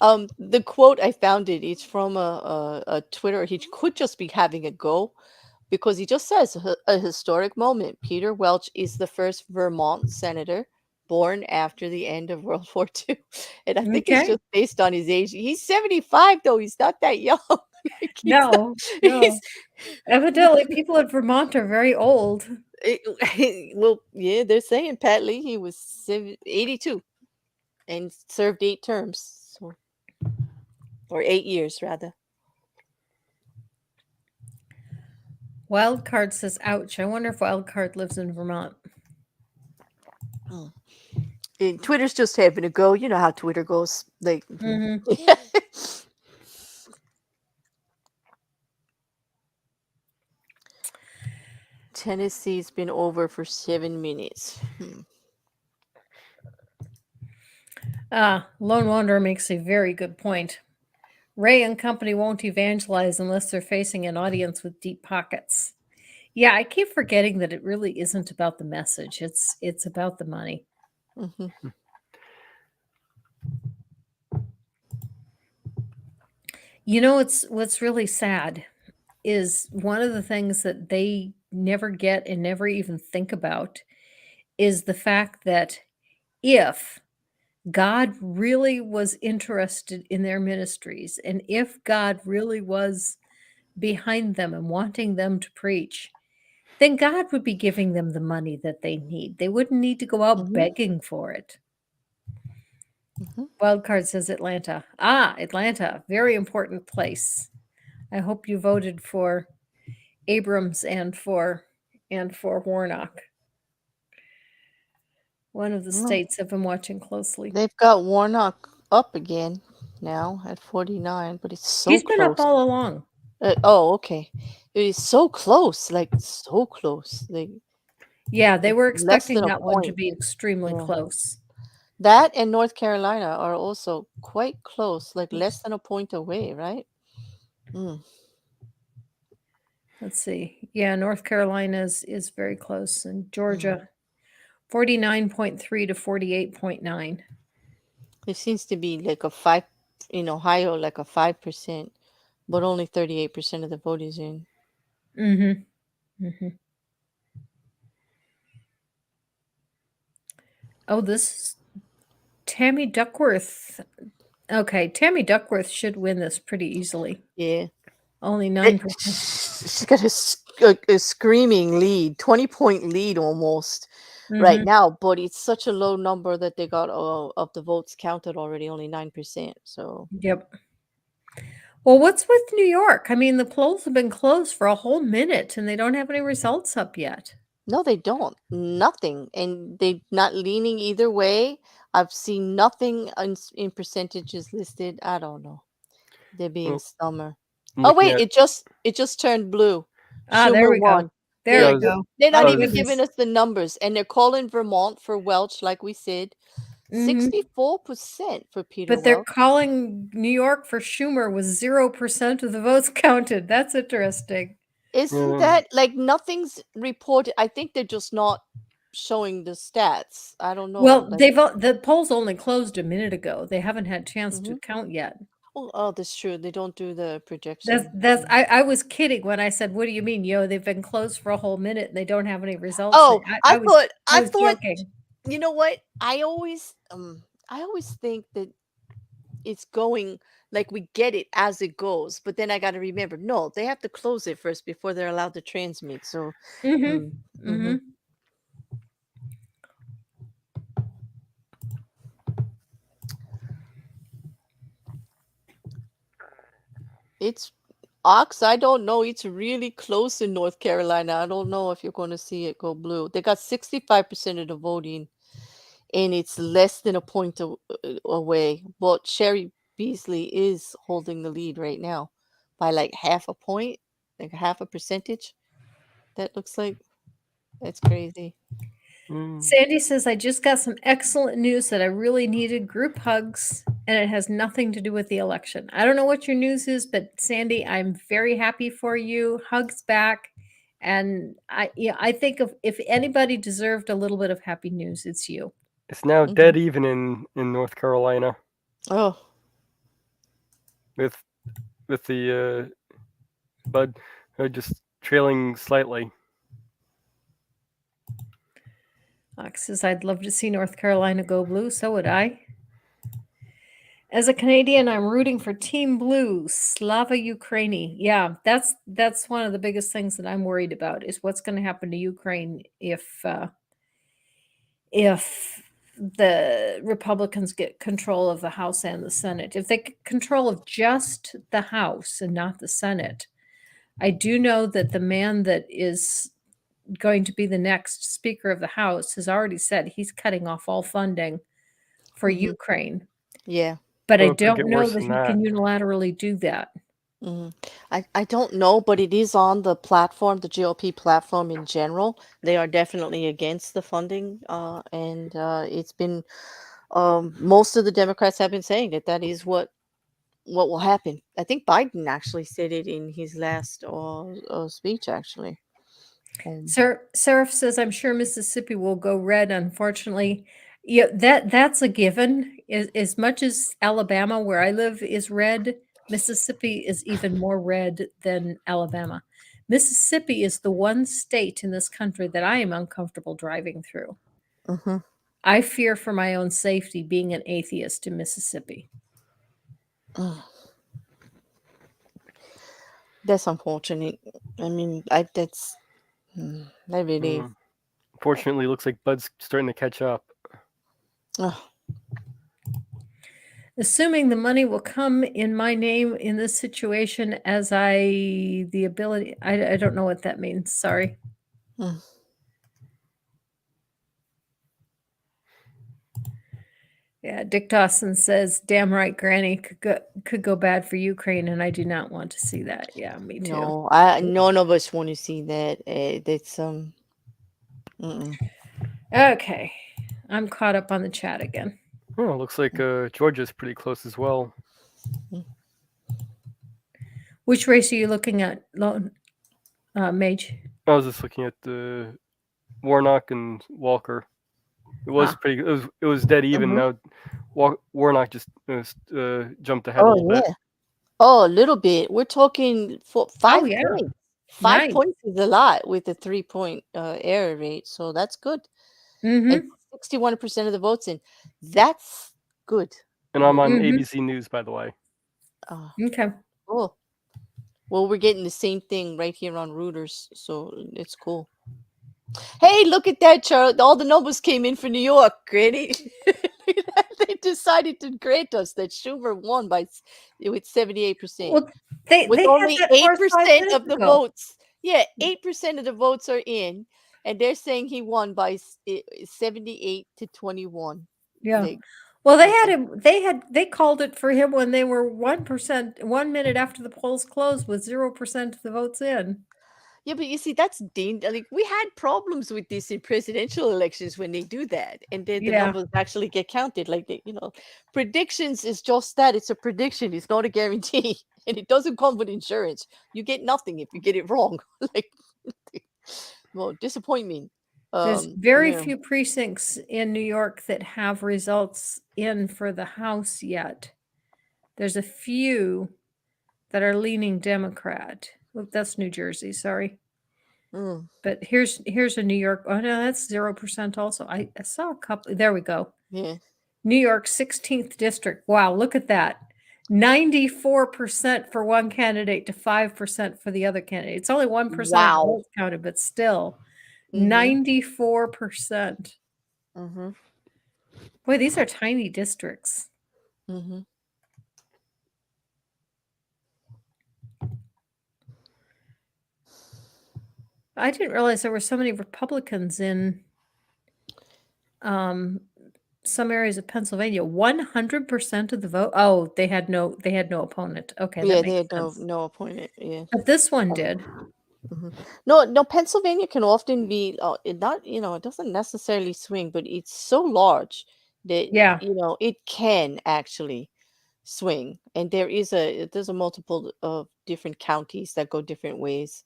The quote I found it's from a Twitter. He could just be having a go because he just says a historic moment. Peter Welch is the first Vermont senator born after the end of World War II. And I think it's Okay. just based on his age. He's 75 though. He's not that young. Like, No. Evidently, people in Vermont are very old. Well, yeah, they're saying Pat Leahy was 82 and served 8 terms. Or 8 years, rather. Wildcard says, ouch. I wonder if Wildcard lives in Vermont. And Twitter's just having a go. You know how Twitter goes. Like, Tennessee's been over for 7 minutes. Lone Wanderer makes a very good point. Ray and company won't evangelize unless they're facing an audience with deep pockets. Yeah, I keep forgetting that it really isn't about the message. It's about the money. Mm-hmm. You know, what's really sad is one of the things that they never get and never even think about is the fact that if God really was interested in their ministries, and if God really was behind them and wanting them to preach, then God would be giving them the money that they need. They wouldn't need to go out begging for it. Wildcard says Atlanta. Atlanta, very important place. I hope you voted for Abrams and for Warnock. One of the states I've been watching closely. They've got Warnock up again now at 49, but it's so He's close. been up all along. Okay. It is so close, like so close. Yeah, they were less expecting than a that one to point. be extremely close. That and North Carolina are also quite close, like less than a point away, right? Mm. Let's see. Yeah, North Carolina is very close, and Mm. Georgia 49.3 to 48.9. There seems to be like a 5 in Ohio, like a 5%, but only 38% of the vote is in. Mm-hmm. Oh, this is Tammy Duckworth. Okay, Tammy Duckworth should win this pretty easily. Yeah. Only It, 9%. she's got a screaming lead, 20-point lead almost right Mm-hmm. now, but it's such a low number that they got of the votes counted already, only 9%. So, Yep. Well, what's with New York? I mean, the polls have been closed for a whole minute and they don't have any results up yet. no, they don't. Nothing. And they're not leaning either way. I've seen nothing in percentages listed. I don't know. They're being Well, summer. I'm Oh looking wait, at it just turned blue. Ah, there Schumer we go. won. There yeah, we go. They're not Oh, even goodness. giving us the numbers, and they're calling Vermont for Welch, like we said. Mm-hmm. 64% for Peter But they're Welch. calling New York for Schumer with 0% of the votes counted. That's interesting. Isn't yeah, that like nothing's reported? I think they're just not showing the stats. I don't know. Well, Like, the polls only closed a minute ago. They haven't had a chance to mhm. count yet. Oh, that's true. They don't do the That's projection. that's I was kidding when I said, "What do you mean, yo? They've been closed for a whole minute and they don't have any results." Oh, I was I I was thought, joking. you know what? I always think that it's going like we get it as it goes, but then I got to remember, no, they have to close it first before they're allowed to transmit. So, Mm-hmm. mm, Mm-hmm. mhm. It's Ox. I don't know. It's really close in North Carolina. I don't know if you're going to see it go blue. They got 65% of the voting, and it's less than a point away. But Sherry Beasley is holding the lead right now by like half a point, like half a percentage. That looks like that's crazy. Sandy says, I just got some excellent news that I really needed group hugs, and it has nothing to do with the election. I don't know what your news is, but Sandy, I'm very happy for you. Hugs back. And I think if anybody deserved a little bit of happy news, it's you. it's now Mhm. dead even in North Carolina Oh, with the Bud just trailing slightly. Ox says, I'd love to see North Carolina go blue. So would I. As a Canadian, I'm rooting for Team Blue, Slava Ukraini. Yeah, that's one of the biggest things that I'm worried about is what's going to happen to Ukraine if the Republicans get control of the House and the Senate. If they get control of just the House and not the Senate, I do know that the man that is going to be the next Speaker of the House has already said he's cutting off all funding for mhm. Ukraine. Yeah. But I Oh, it could don't get know worse that than he that. can unilaterally do that. Mhm. I don't know, but it is on the platform, the GOP platform in general. They are definitely against the funding, and it's been most of the Democrats have been saying that that is what will happen. I think Biden actually said it in his last speech, actually. Um, Seraph says, "I'm sure Mississippi will go red. Unfortunately, yeah, that's a given. As much as Alabama, where I live, is red, Mississippi is even more red than Alabama. Mississippi is the one state in this country that I am uncomfortable driving through. mhm. I fear for my own safety being an atheist in Mississippi." Ugh, that's unfortunate. I mean, I really. Mm. Fortunately, looks like Bud's starting to catch up. Ugh. Assuming the money will come in my name in this situation as the ability, I don't know what that means. Sorry. Mm. Yeah, Dick Dawson says, "Damn right, Granny could go bad for Ukraine, and I do not want to see that." Yeah, me too. No, none of us want to see that. That's mm-mm. Okay, I'm caught up on the chat again. Oh, looks like Georgia's pretty close as well. Which race are you looking at, Mage? I was just looking at the Warnock and Walker. It was Ah. pretty. It was dead even. Mhm. Now Warnock just jumped ahead a Oh little bit. yeah. Oh, a little bit. We're talking Oh 5 yeah, points. 5 nice. points is a lot with the 3-point error rate, so that's good. And Mm-hmm. 61% of the votes in. That's good. And I'm on Mhm. ABC News, by the way. Uh, Okay. cool. Well, we're getting the same thing right here on Reuters, so it's cool. Hey, look at that, Charles. All the numbers came in for New York, Granny. They decided to grant us that Schumer won with 78%. Well, they With had only that 5 8% minutes of the ago. votes. Yeah, 8% of the votes are in, and they're saying he won by 78 to 21. Yeah. Like, Well, they had okay. him. They called it for him when they were 1%, 1 minute after the polls closed, with 0% of the votes in. Yeah, but you see, that's like we had problems with this in presidential elections when they do that, and then the Yeah. numbers actually get counted. Like predictions is just that. It's a prediction. It's not a guarantee, and it doesn't come with insurance. You get nothing if you get it wrong. Like, well, disappointment. There's very Yeah. few precincts in New York that have results in for the House yet. There's a few that are leaning Democrat. Look, that's New Jersey, sorry. Mm, But here's a New York. Oh no, that's 0% also. I saw a couple. There we go. yeah. New York 16th district. Wow, look at that. 94% for one candidate to 5% for the other candidate. It's only 1% of the Wow. votes counted, but still Mm-hmm. 94%. Mm-hmm. Boy, these are tiny districts. Mm-hmm. I didn't realize there were so many Republicans in some areas of Pennsylvania. 100% of the vote. Oh, they had no opponent. Okay, that Yeah, they makes had sense. no opponent. Yeah. But this one did. Mhm. No, Pennsylvania can often be it not, it doesn't necessarily swing, but it's so large that Yeah. it can actually swing. And there's a multiple of different counties that go different ways.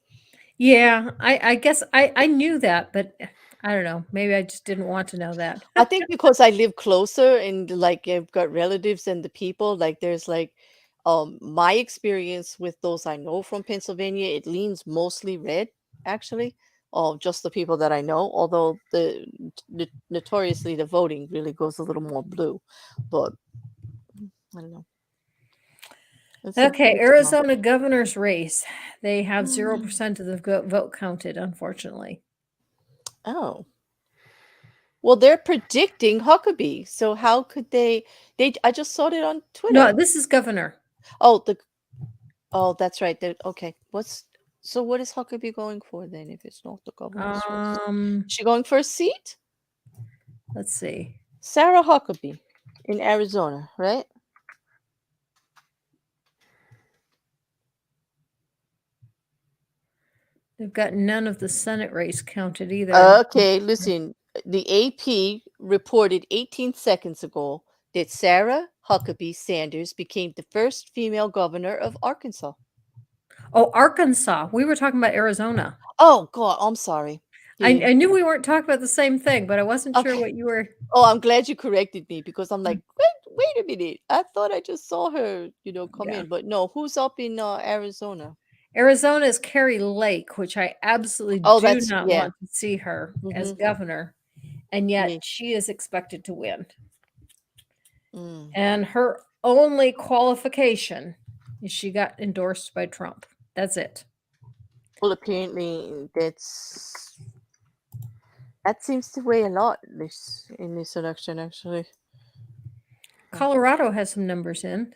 Yeah, I guess I knew that, but I don't know. Maybe I just didn't want to know that. I think because I live closer and like I've got relatives and the people, like there's like my experience with those I know from Pennsylvania, it leans mostly red, actually. Just the people that I know, although notoriously the voting really goes a little more blue. But I don't know. Okay, It's a tough. Arizona governor's race. They have 0% of the vote counted, unfortunately. Oh. Well, they're predicting Huckabee. So how could they I just saw it on No, Twitter. this is governor. Oh, that's right. Okay. So what is Huckabee going for then if it's not the governor's race? Is she going for a seat? Let's see. Sarah Huckabee in Arizona, right? They've got none of the Senate race counted either. Okay, listen. The AP reported 18 seconds ago that Sarah Huckabee Sanders became the first female governor of Arkansas. Oh, Arkansas. We were talking about Arizona. Oh God, I'm sorry. Yeah. I knew we weren't talking about the same thing, but I wasn't sure Okay. what you were. Oh, I'm glad you corrected me because I'm like, wait a minute. I thought I just saw her, come Yeah. in. But no, who's up in Arizona? Arizona is Carrie Lake, which I absolutely Oh, do that's not yeah. want to see her as Mm-hmm. governor, and Yeah. yet she is expected to win. Mm. And her only qualification is she got endorsed by Trump. That's it. Well, apparently that seems to weigh a lot in this election, actually. Colorado has some numbers in.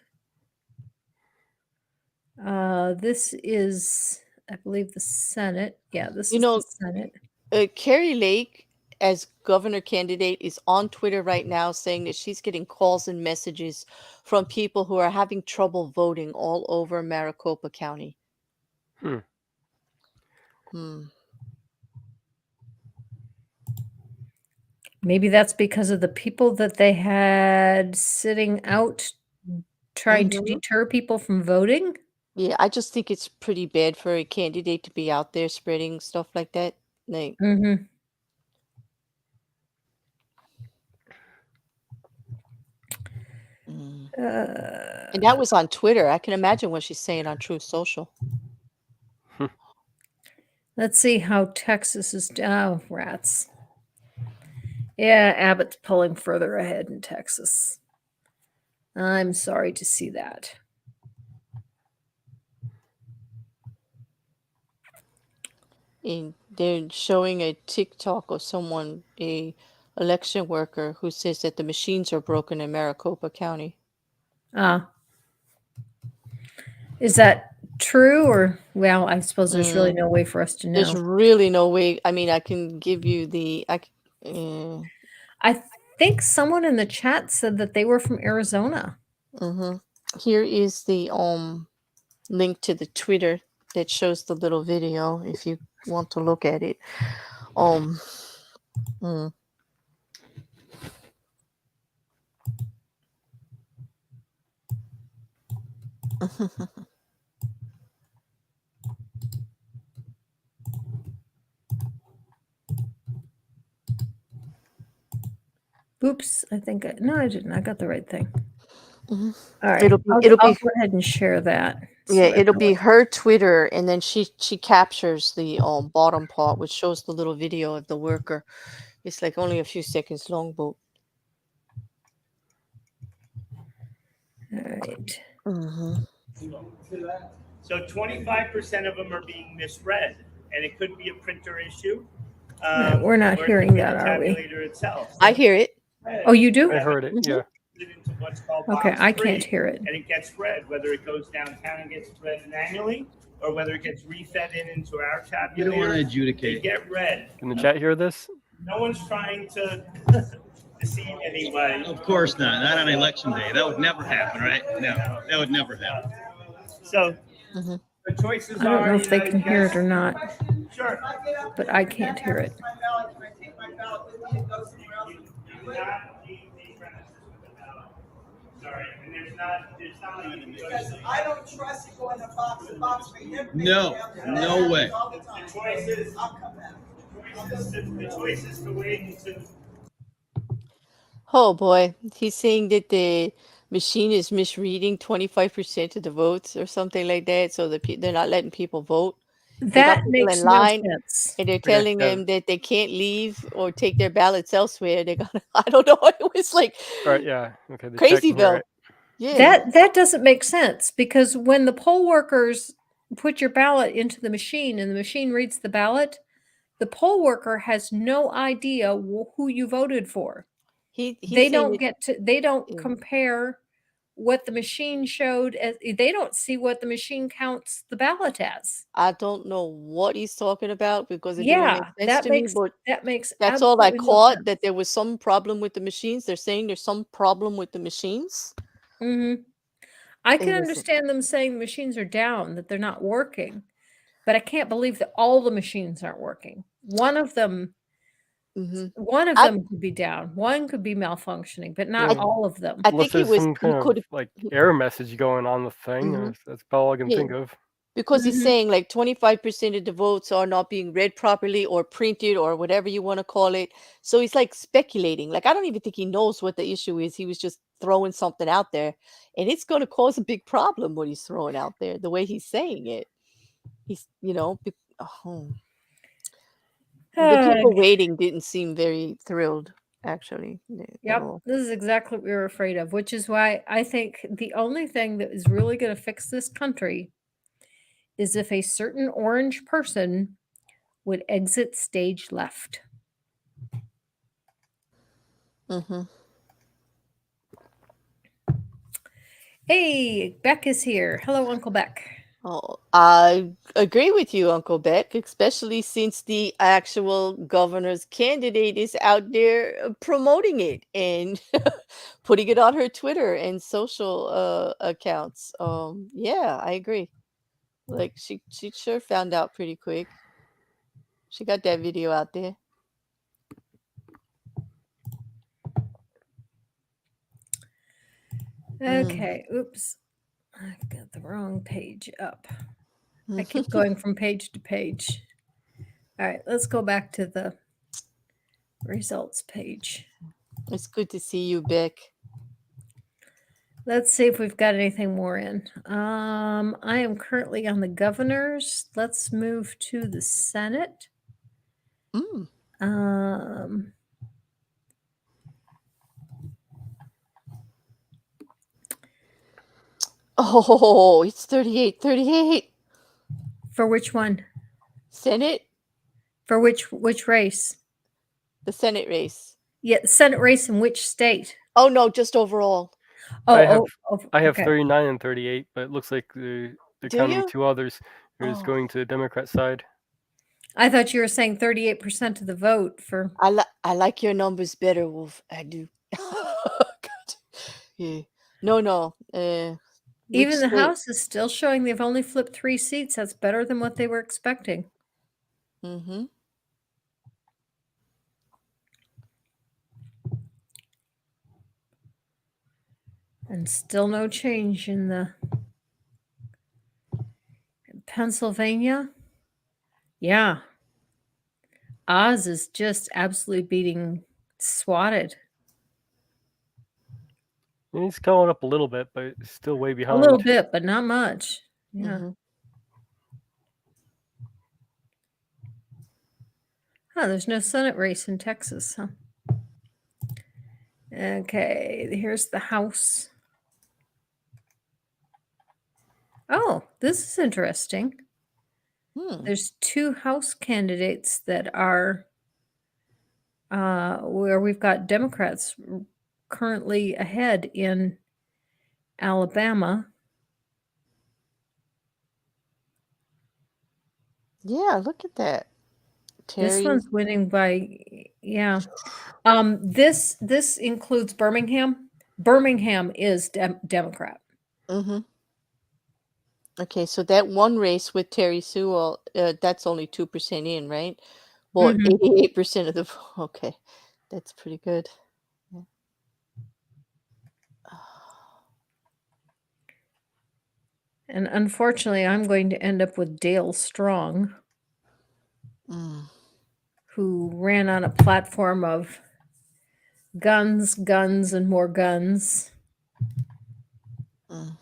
This is, I believe, the Senate. Yeah, this is the Senate. Carrie Lake, as governor candidate, is on Twitter right now saying that she's getting calls and messages from people who are having trouble voting all over Maricopa County. Maybe that's because of the people that they had sitting out trying to Mhm. deter people from voting. Yeah, I just think it's pretty bad for a candidate to be out there spreading stuff like that. Like, Mm-hmm. mm. And that was on Twitter. I can imagine what she's saying on Truth Social. Let's see how Texas is. Oh, rats. Yeah, Abbott's pulling further ahead in Texas. I'm sorry to see that. And they're showing a TikTok of someone, a election worker, who says that the machines are broken in Maricopa County. Is that true or, well, I suppose there's really Mm, no way for us to there's know. really no way. I mean, I can give you the. I think someone in the chat said that they were from Arizona. Here is the link to the Twitter that shows the little video if you want to look at it. Oops, I think no, I didn't. I got the right thing. Mhm. All right, It'll I'll be go ahead and share that. yeah, so I it'll know be it. her Twitter, and then she captures the bottom part, which shows the little video of the worker. It's like only a few seconds long, but All right. So 25% of them are being misread, and it could be a printer issue. We're not or it hearing could be that, the are we? tabulator itself. I hear it. Oh, you do? I heard it. Yeah. It into what's called Okay, box I three, can't hear it. and it gets read, whether it goes downtown and gets read manually, or whether it gets refed into our tabulator. You don't want to They adjudicate. get read. Can the chat hear this? No one's trying to deceive anybody. Of course not on election day. That would never happen, right? No, that would never happen. So the choices I don't are. know if they can hear it or not, Sure. but I can't hear it. Sorry, and there's not because I don't trust you going to box and box for him. No, no way. The choices. I'll come back. The choices to wait until. Oh boy, he's saying that the machine is misreading 25% of the votes or something like that, so they're not letting people vote. They got That people makes in no line, sense. and they're Okay, telling yeah. them that they can't leave or take their ballots elsewhere. They got I don't know. It was like All right. Yeah. Okay. The chat can hear Crazyville. it. Yeah. That doesn't make sense because when the poll workers put your ballot into the machine and the machine reads the ballot, the poll worker has no idea who you voted for. He's They saying don't get to. They don't Yeah. compare what the machine showed as. They don't see what the machine counts the ballot as. I don't know what he's talking about because it didn't make Yeah, sense to me, but that makes that's all I absolutely no caught, sense. that there was some problem with the machines. They're saying there's some problem with the machines. Mm-hmm. I can And understand them saying the machines are down, that they're not working, but I can't believe that all the machines aren't working. One of them I could be down. One could be malfunctioning, but not Yeah. all of them. I Unless think there's some he kind could of like he error message going on the thing. Mhm. That's about all I can Yeah. think of. Because he's Mhm. saying like 25% of the votes are not being read properly or printed or whatever you want to call it. So he's like speculating. Like, I don't even think he knows what the issue is. He was just throwing something out there, and it's going to cause a big problem what he's throwing out there, the way he's saying it. He's, the people waiting didn't seem very thrilled, actually, at Yep, all. this is exactly what we were afraid of, which is why I think the only thing that is really going to fix this country is if a certain orange person would exit stage left. Mm-hmm. Hey, Beck is here. Hello, Uncle Beck. Oh, I agree with you, Uncle Beck, especially since the actual governor's candidate is out there promoting it and putting it on her Twitter and social accounts. Yeah, I agree. Like she sure found out pretty quick. She got that video out there. Okay. Oops. I've got the wrong page up. I keep going from page to page. All right, let's go back to the results page. It's good to see you, Beck. Let's see if we've got anything more in. I am currently on the governors. Let's move to the Senate. Mm. Oh, it's 38. For which one? Senate, For which race? the Senate race. Yeah, Senate race in which state? Oh no, just overall. Oh, I have I have okay. 39 and 38, but it looks like they're Do counting you? 2 others. Who's Oh. going to the Democrat side? I thought you were saying 38% of the vote for. I like your numbers better, Wolf. I do. God. Yeah. No. Which Even the state? House is still showing they've only flipped 3 seats. That's better than what they were expecting. Mm-hmm. And still no change in Pennsylvania. Yeah. Oz is just absolutely beating Swatted. He's going up a little bit, but still way A behind. little bit, but not much. Yeah. Mm-hmm. Oh, there's no Senate race in Texas, huh? Okay, here's the House. Oh, this is interesting. Hmm. There's 2 House candidates that are where we've got Democrats currently ahead in Alabama. Yeah, look at that. This Terry. one's winning by, yeah. This includes Birmingham. Birmingham is Democrat. Mm-hmm. Okay, so that one race with Terry Sewell, that's only 2% in, right? Well, Mhm. 88% of the okay, that's pretty good. Yeah. And unfortunately, I'm going to end up with Dale Strong, Mm. who ran on a platform of guns, and more guns. Mm.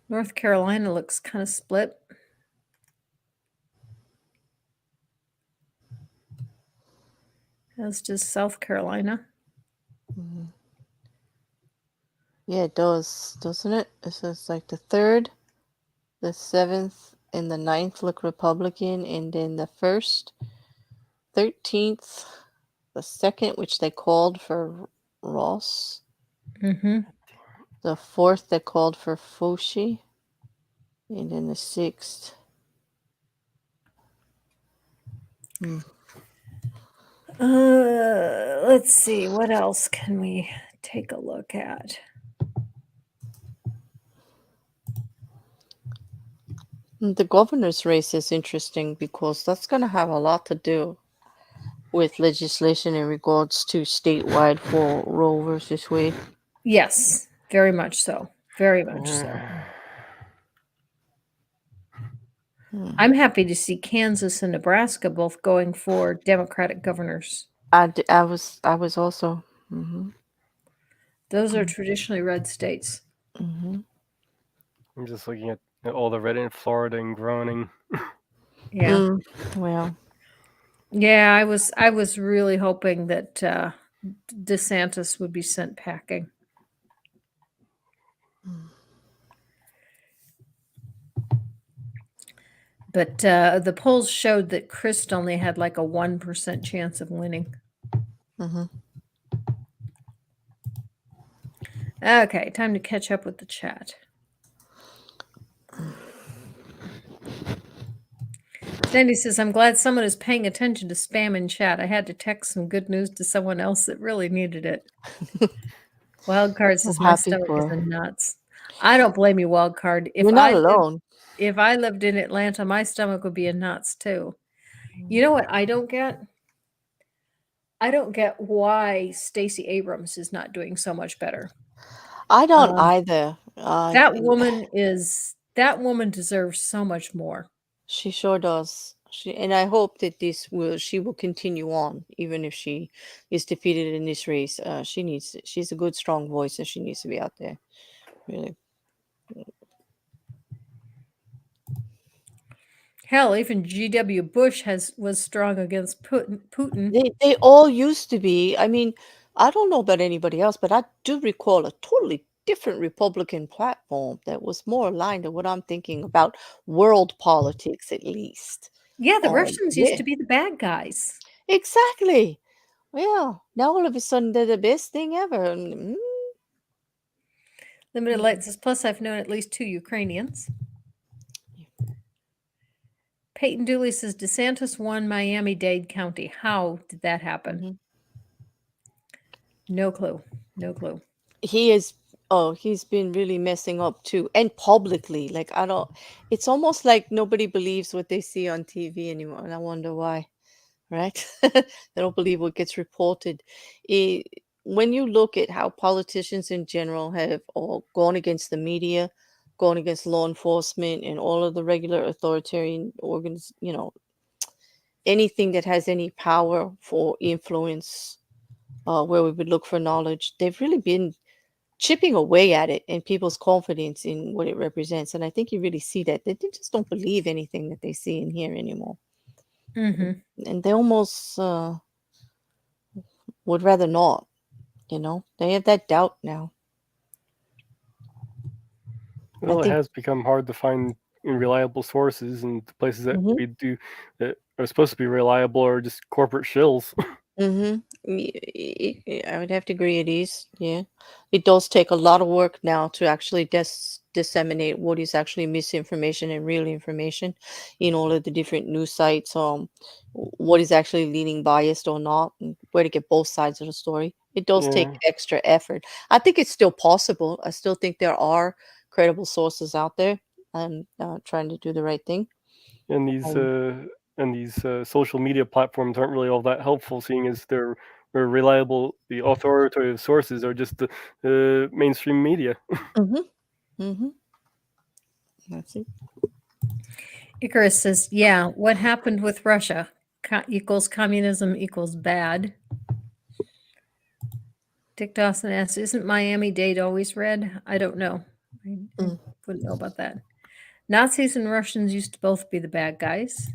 North Carolina looks kind of split. As does South Carolina. Mhm. Yeah, it does, doesn't it? It's like the 3rd, the 7th, and the 9th look Republican, and then the 1st, 13th, the 2nd, which they called for Ross, Mm-hmm. the 4th they called for Foshi, and then the 6th. Hmm. Let's see. What else can we take a look at? The governor's race is interesting because that's going to have a lot to do with legislation in regards to statewide for Roe versus Wade. Yes, very much so. Very much so. Hmm. I'm happy to see Kansas and Nebraska both going for Democratic governors. I was also. Mm-hmm. Those are traditionally red states. Mm-hmm. I'm just looking at all the red in Florida and groaning. Yeah. Well. Yeah, I was really hoping that DeSantis would be sent packing. But the polls showed that Christ only had like a 1% chance of winning. Mm-hmm. Okay, time to catch up with the chat. Sandy says, I'm glad someone is paying attention to spam in chat. I had to text some good news to someone else that really needed it. Wildcard says, my happy stomach is for- in knots. I don't blame you, Wildcard. You're not alone. If I lived in Atlanta, my stomach would be in knots too. You know what I don't get? I don't get why Stacey Abrams is not doing so much better. I don't Um, either. that woman deserves so much more. She sure does. And I hope that she will continue on, even if she is defeated in this race. She's a good, strong voice, and she needs to be out there. Really. Hell, even G.W. Bush was strong against Putin. They all used to be. I mean, I don't know about anybody else, but I do recall a totally different Republican platform that was more aligned to what I'm thinking about world politics, at least. Yeah, the Russians used Yeah, to be the bad guys. exactly. Yeah. Now all of a sudden they're the best thing ever. Limited Light says, plus I've known at least 2 Ukrainians. Peyton Dooley says, DeSantis won Miami-Dade County. How did that happen? Mhm. No clue. No clue. He's been really messing up too, and publicly. Like, it's almost like nobody believes what they see on TV anymore, and I wonder why, right? They don't believe what gets reported. When you look at how politicians in general have all gone against the media, gone against law enforcement, and all of the regular authoritarian organs, anything that has any power for influence, where we would look for knowledge, they've really been chipping away at it and people's confidence in what it represents. And I think you really see that they just don't believe anything that they see and hear anymore. Mm-hmm. And they almost would rather not, they have that doubt now. Well, it think- has become hard to find reliable sources, and the places that Mhm. we do that are supposed to be reliable are just corporate shills. I would have to agree it is. Yeah. It does take a lot of work now to actually disseminate what is actually misinformation and real information in all of the different news sites, what is actually leaning biased or not, and where to get both sides of the story. It does take Yeah. extra effort. I think it's still possible. I still think there are credible sources out there and trying to do the right thing. And these social media platforms aren't really all that helpful, seeing as they're reliable. The authoritative sources are just the mainstream media. That's it. Icarus says, yeah, what happened with Russia? Equals communism equals bad. Dick Dawson asks, isn't Miami-Dade always red? I don't know. I wouldn't know about that. Nazis and Russians used to both be the bad guys.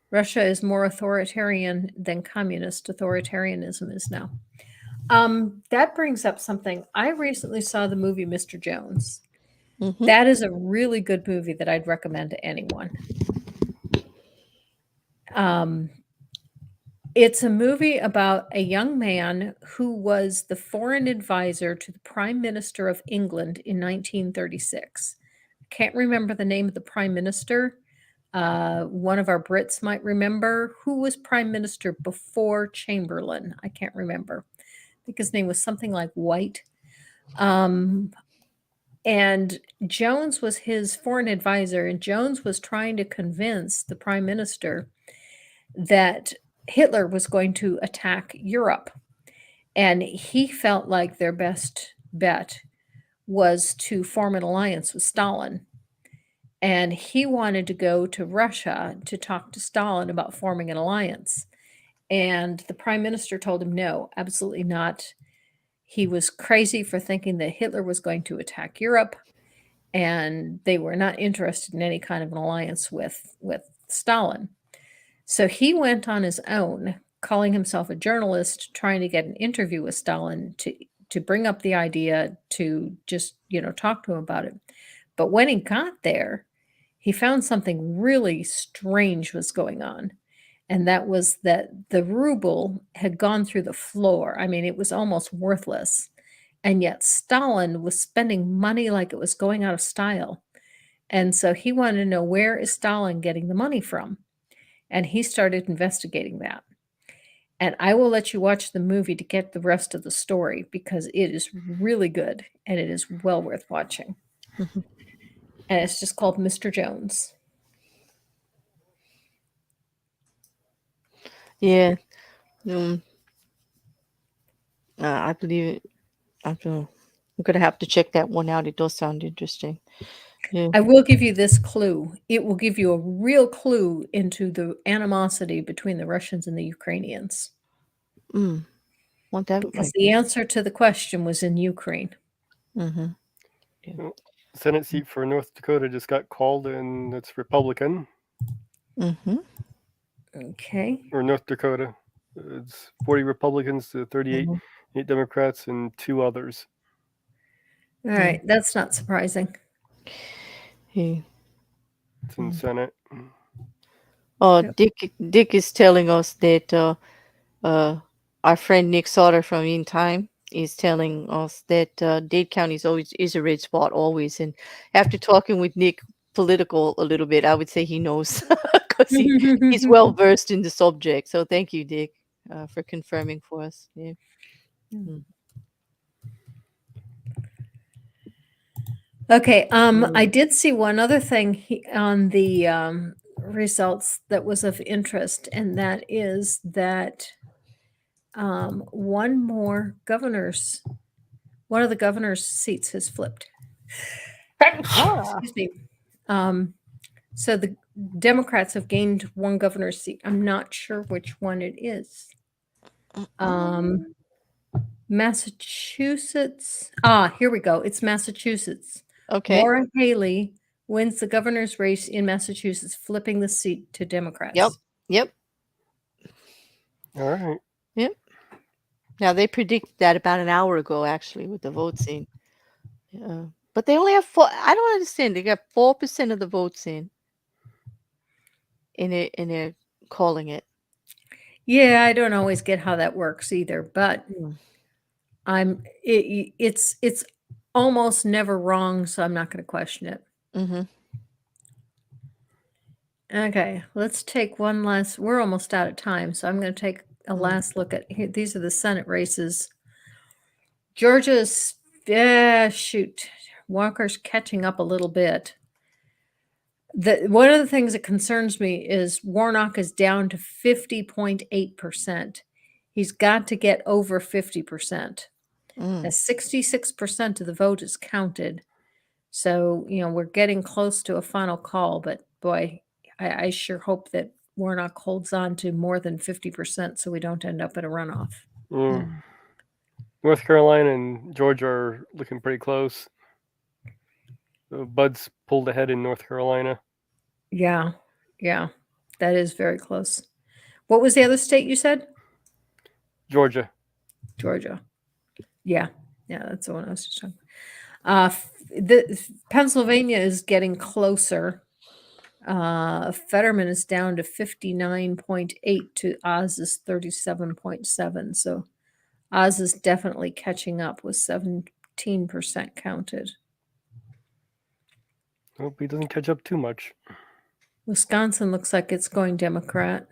Russia is more authoritarian than communist authoritarianism is now. That brings up something. I recently saw the movie Mr. Jones. That is a really good movie that I'd recommend to anyone. It's a movie about a young man who was the foreign advisor to the Prime Minister of England in 1936. I can't remember the name of the Prime Minister. One of our Brits might remember. Who was Prime Minister before Chamberlain? I can't remember. I think his name was something like White. And Jones was his foreign advisor, and Jones was trying to convince the Prime Minister that Hitler was going to attack Europe. And he felt like their best bet was to form an alliance with Stalin. And he wanted to go to Russia to talk to Stalin about forming an alliance. And the prime minister told him, no, absolutely not. He was crazy for thinking that Hitler was going to attack Europe. And they were not interested in any kind of an alliance with Stalin. So he went on his own, calling himself a journalist, trying to get an interview with Stalin to bring up the idea to just, talk to him about it. But when he got there, he found something really strange was going on. And that was that the ruble had gone through the floor. I mean, it was almost worthless. And yet Stalin was spending money like it was going out of style. And so he wanted to know, where is Stalin getting the money from? And he started investigating that. And I will let you watch the movie to get the rest of the story because it is really good and it is well worth watching. And it's just called Mr. Jones. Yeah. Mm, I believe it. I'm gonna have to check that one out. It does sound interesting. Yeah. I will give you this clue. It will give you a real clue into the animosity between the Russians and the Ukrainians. Well, that Because might the answer to the question was in Ukraine. Mm-hmm. Senate seat for North Dakota just got called, and it's Republican. Mm-hmm. Okay. Or North Dakota. It's 40 Republicans to 38 Democrats and 2 others. All right. That's not surprising. Yeah. It's in Senate. Oh, Yep. Dick is telling us that our friend Nick Sauter from In Time is telling us that Dade County is a red spot always. And after talking with Nick political a little bit, I would say he knows because he's well versed in the subject. So thank you, Dick, for confirming for us. Yeah. Okay. I did see one other thing on the results that was of interest, and that is that one of the governor's seats has flipped. Excuse me. So the Democrats have gained one governor's seat. I'm not sure which one it is. Massachusetts. Here we go. It's Massachusetts. Okay. Maura Haley wins the governor's race in Massachusetts, flipping the seat to Democrats. Yep. All right. Yep. Now they predicted that about an hour ago, actually, with the votes in. But they only have 4. I don't understand. They got 4% of the votes in it, and they're calling it. Yeah, I don't always get how that works either, but it's almost never wrong, so I'm not going to question it. Mm-hmm. Okay, let's take one last. We're almost out of time, so I'm going to take a last look at here. These are the Senate races. Georgia's Walker's catching up a little bit. One of the things that concerns me is Warnock is down to 50.8%. He's got to get over 50%. As 66% of the vote is counted. So, we're getting close to a final call, but boy, I sure hope that Warnock holds on to more than 50% so we don't end up at a runoff. North Carolina and Georgia are looking pretty close. Bud's pulled ahead in North Carolina. Yeah, that is very close. What was the other state you said? Georgia. Yeah, that's the one I was just talking about. The Pennsylvania is getting closer. Fetterman is down to 59.8 to Oz's 37.7. So Oz is definitely catching up with 17% counted. Hope he doesn't catch up too much. Wisconsin looks like it's going Democrat.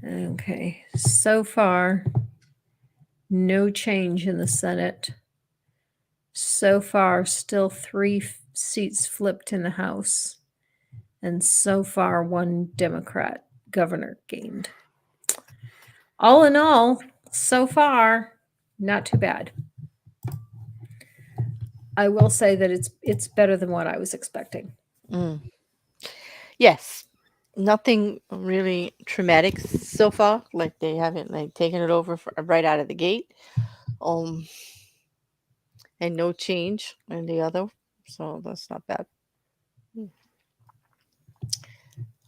Okay, so far, no change in the Senate. So far, still 3 seats flipped in the House. And so far, 1 Democrat governor gained. All in all, so far, not too bad. I will say that it's better than what I was expecting. Yes. Nothing really traumatic so far. Like they haven't taken it over right out of the gate. And no change in the other. So that's not bad.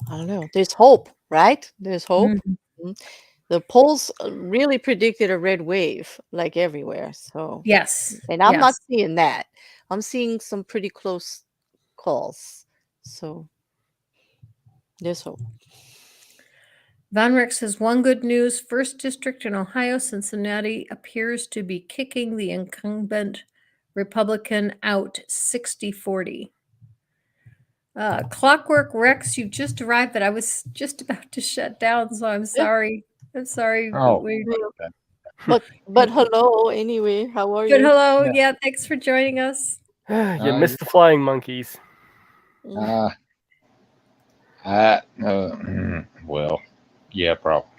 I don't know. There's hope, right? There's hope. Mm-hmm. The polls really predicted a red wave, like everywhere. So yes, and I'm not seeing that. I'm seeing some pretty close calls. So there's hope. Von Rick says, one good news, 1st District in Ohio, Cincinnati appears to be kicking the incumbent Republican out 60-40. Clockwork Rex, you just arrived, but I was just about to shut down, so I'm sorry. I'm sorry. Oh, But hello anyway. How are Good you? hello. Yeah, thanks for joining us. You missed the flying monkeys. well, Yeah, probably.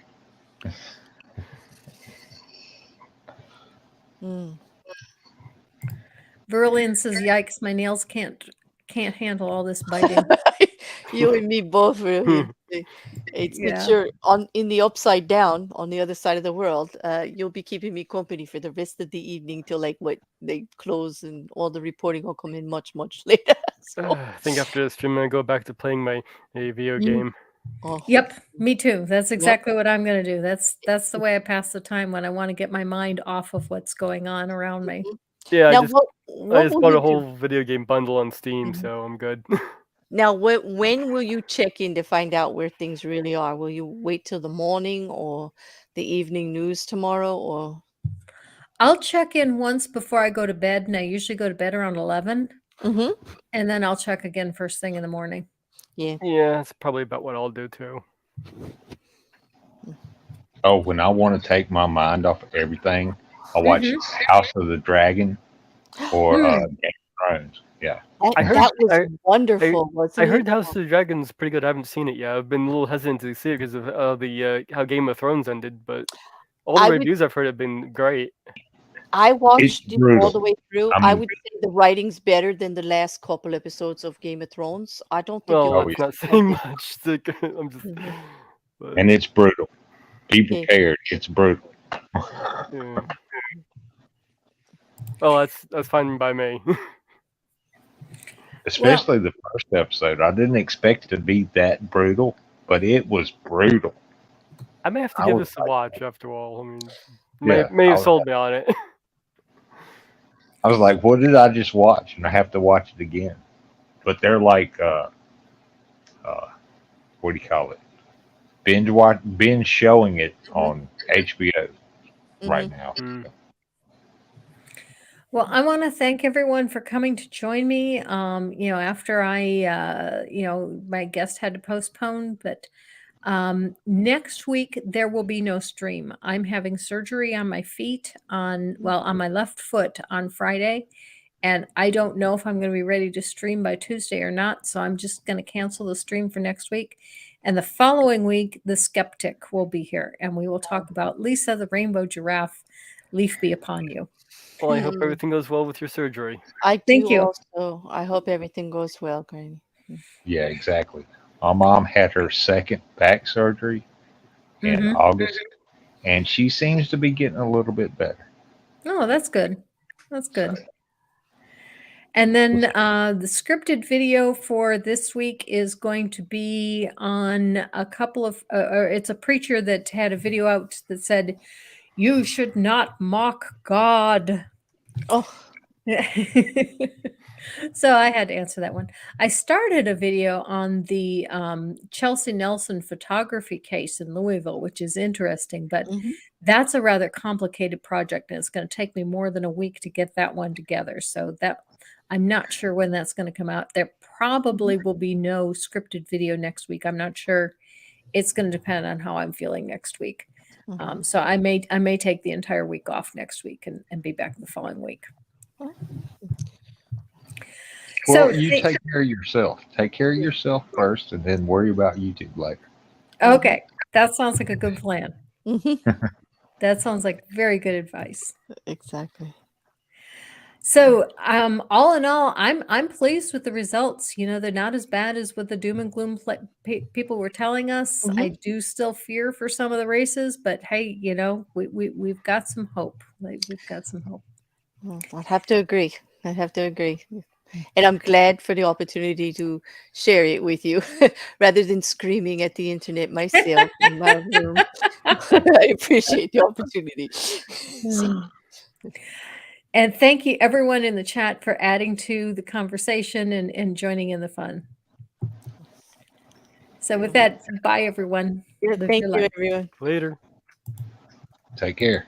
Mm. Verlin says, "Yikes! My nails can't handle all this biting." You and me both, really. It's Yeah. sure on in the upside down on the other side of the world. You'll be keeping me company for the rest of the evening till like what they close and all the reporting will come in much later. So, I think after this stream, I'm gonna go back to playing my video Mm. game. oh, Yep, me too. That's Yep. exactly what I'm going to do. That's the way I pass the time when I want to get my mind off of what's going on around me. Mhm. Yeah, Now, I what just will bought you a do? whole video game bundle on Steam, Mhm. so I'm good. Now, when will you check in to find out where things really are? Will you wait till the morning or the evening news tomorrow? Or I'll check in once before I go to bed, and I usually go to bed around 11, Mhm. and then I'll check again first thing in the morning. Yeah. Yeah, that's probably about what I'll do too. Oh, when I want to take my mind off of everything, I watch House of the Dragon or Mm. Game of Thrones. Yeah. I heard That was I wonderful, I wasn't heard it? House of the Dragon's pretty good. I haven't seen it yet. I've been a little hesitant to see it because of the how Game of Thrones ended, but all the I would reviews I've heard have been great. I It's watched it all brutal. the way through. I I mean, would say the writing's better than the last couple episodes of Game of Thrones. I don't think Well, you'll oh, be that's not yeah. saying disappointed. much. Like, I'm just, Mhm. but And it's brutal. People Okay. cared. It's brutal. yeah. Well, that's fine by me. Well, Especially the first episode. I didn't expect it to be that brutal, but it was brutal. I may have to I give was this a like, watch after all. I mean, yeah, may have sold me on it. I was like, what did I just watch? And I have to watch it again. But they're like, what do you call it? Binge showing it Mhm. on HBO right Mhm. now. Mm. Well, I want to thank everyone for coming to join me. After my guest had to postpone, but next week there will be no stream. I'm having surgery on my feet on my left foot on Friday, and I don't know if I'm going to be ready to stream by Tuesday or not. So I'm just going to cancel the stream for next week. And the following week, the skeptic will be here, and we will talk about Lisa the Rainbow Giraffe. Leaf be upon you. Well, I hope Hmm. everything goes well with your surgery. I Thank do you. also. I hope everything goes well, Granny. Yeah, exactly. My mom had her second back surgery in Mhm. August, and she seems to be getting a little bit better. Oh, that's good. That's good. And then the scripted video for this week is going to be on a couple of, or it's a preacher that had a video out that said, "You should not mock God." Oh, So I had to answer that one. I started a video on the Chelsea Nelson photography case in Louisville, which is interesting, but mhm. that's a rather complicated project, and it's going to take me more than a week to get that one together. So that I'm not sure when that's going to come out. There probably will be no scripted video next week. I'm not sure. It's going to depend on how I'm feeling next week. Mhm. So I may take the entire week off next week and be back the following week. Oh. Well, So you take care of yourself. Take care of yourself first, and then worry about YouTube later. okay, that sounds like a good plan. Mhm. That sounds like very good advice. Exactly. So, all in all, I'm pleased with the results. They're not as bad as what the doom and gloom people were telling us. Mhm. I do still fear for some of the races, but hey, we've got some hope. We've got some hope. I'd have to agree. I have to agree. And I'm glad for the opportunity to share it with you rather than screaming at the internet myself in my room. I appreciate the opportunity. So, And thank you, everyone in the chat, for adding to the conversation and joining in the fun. So, with that, bye, everyone. yeah, Live thank your you, life. everyone. Later. Take care.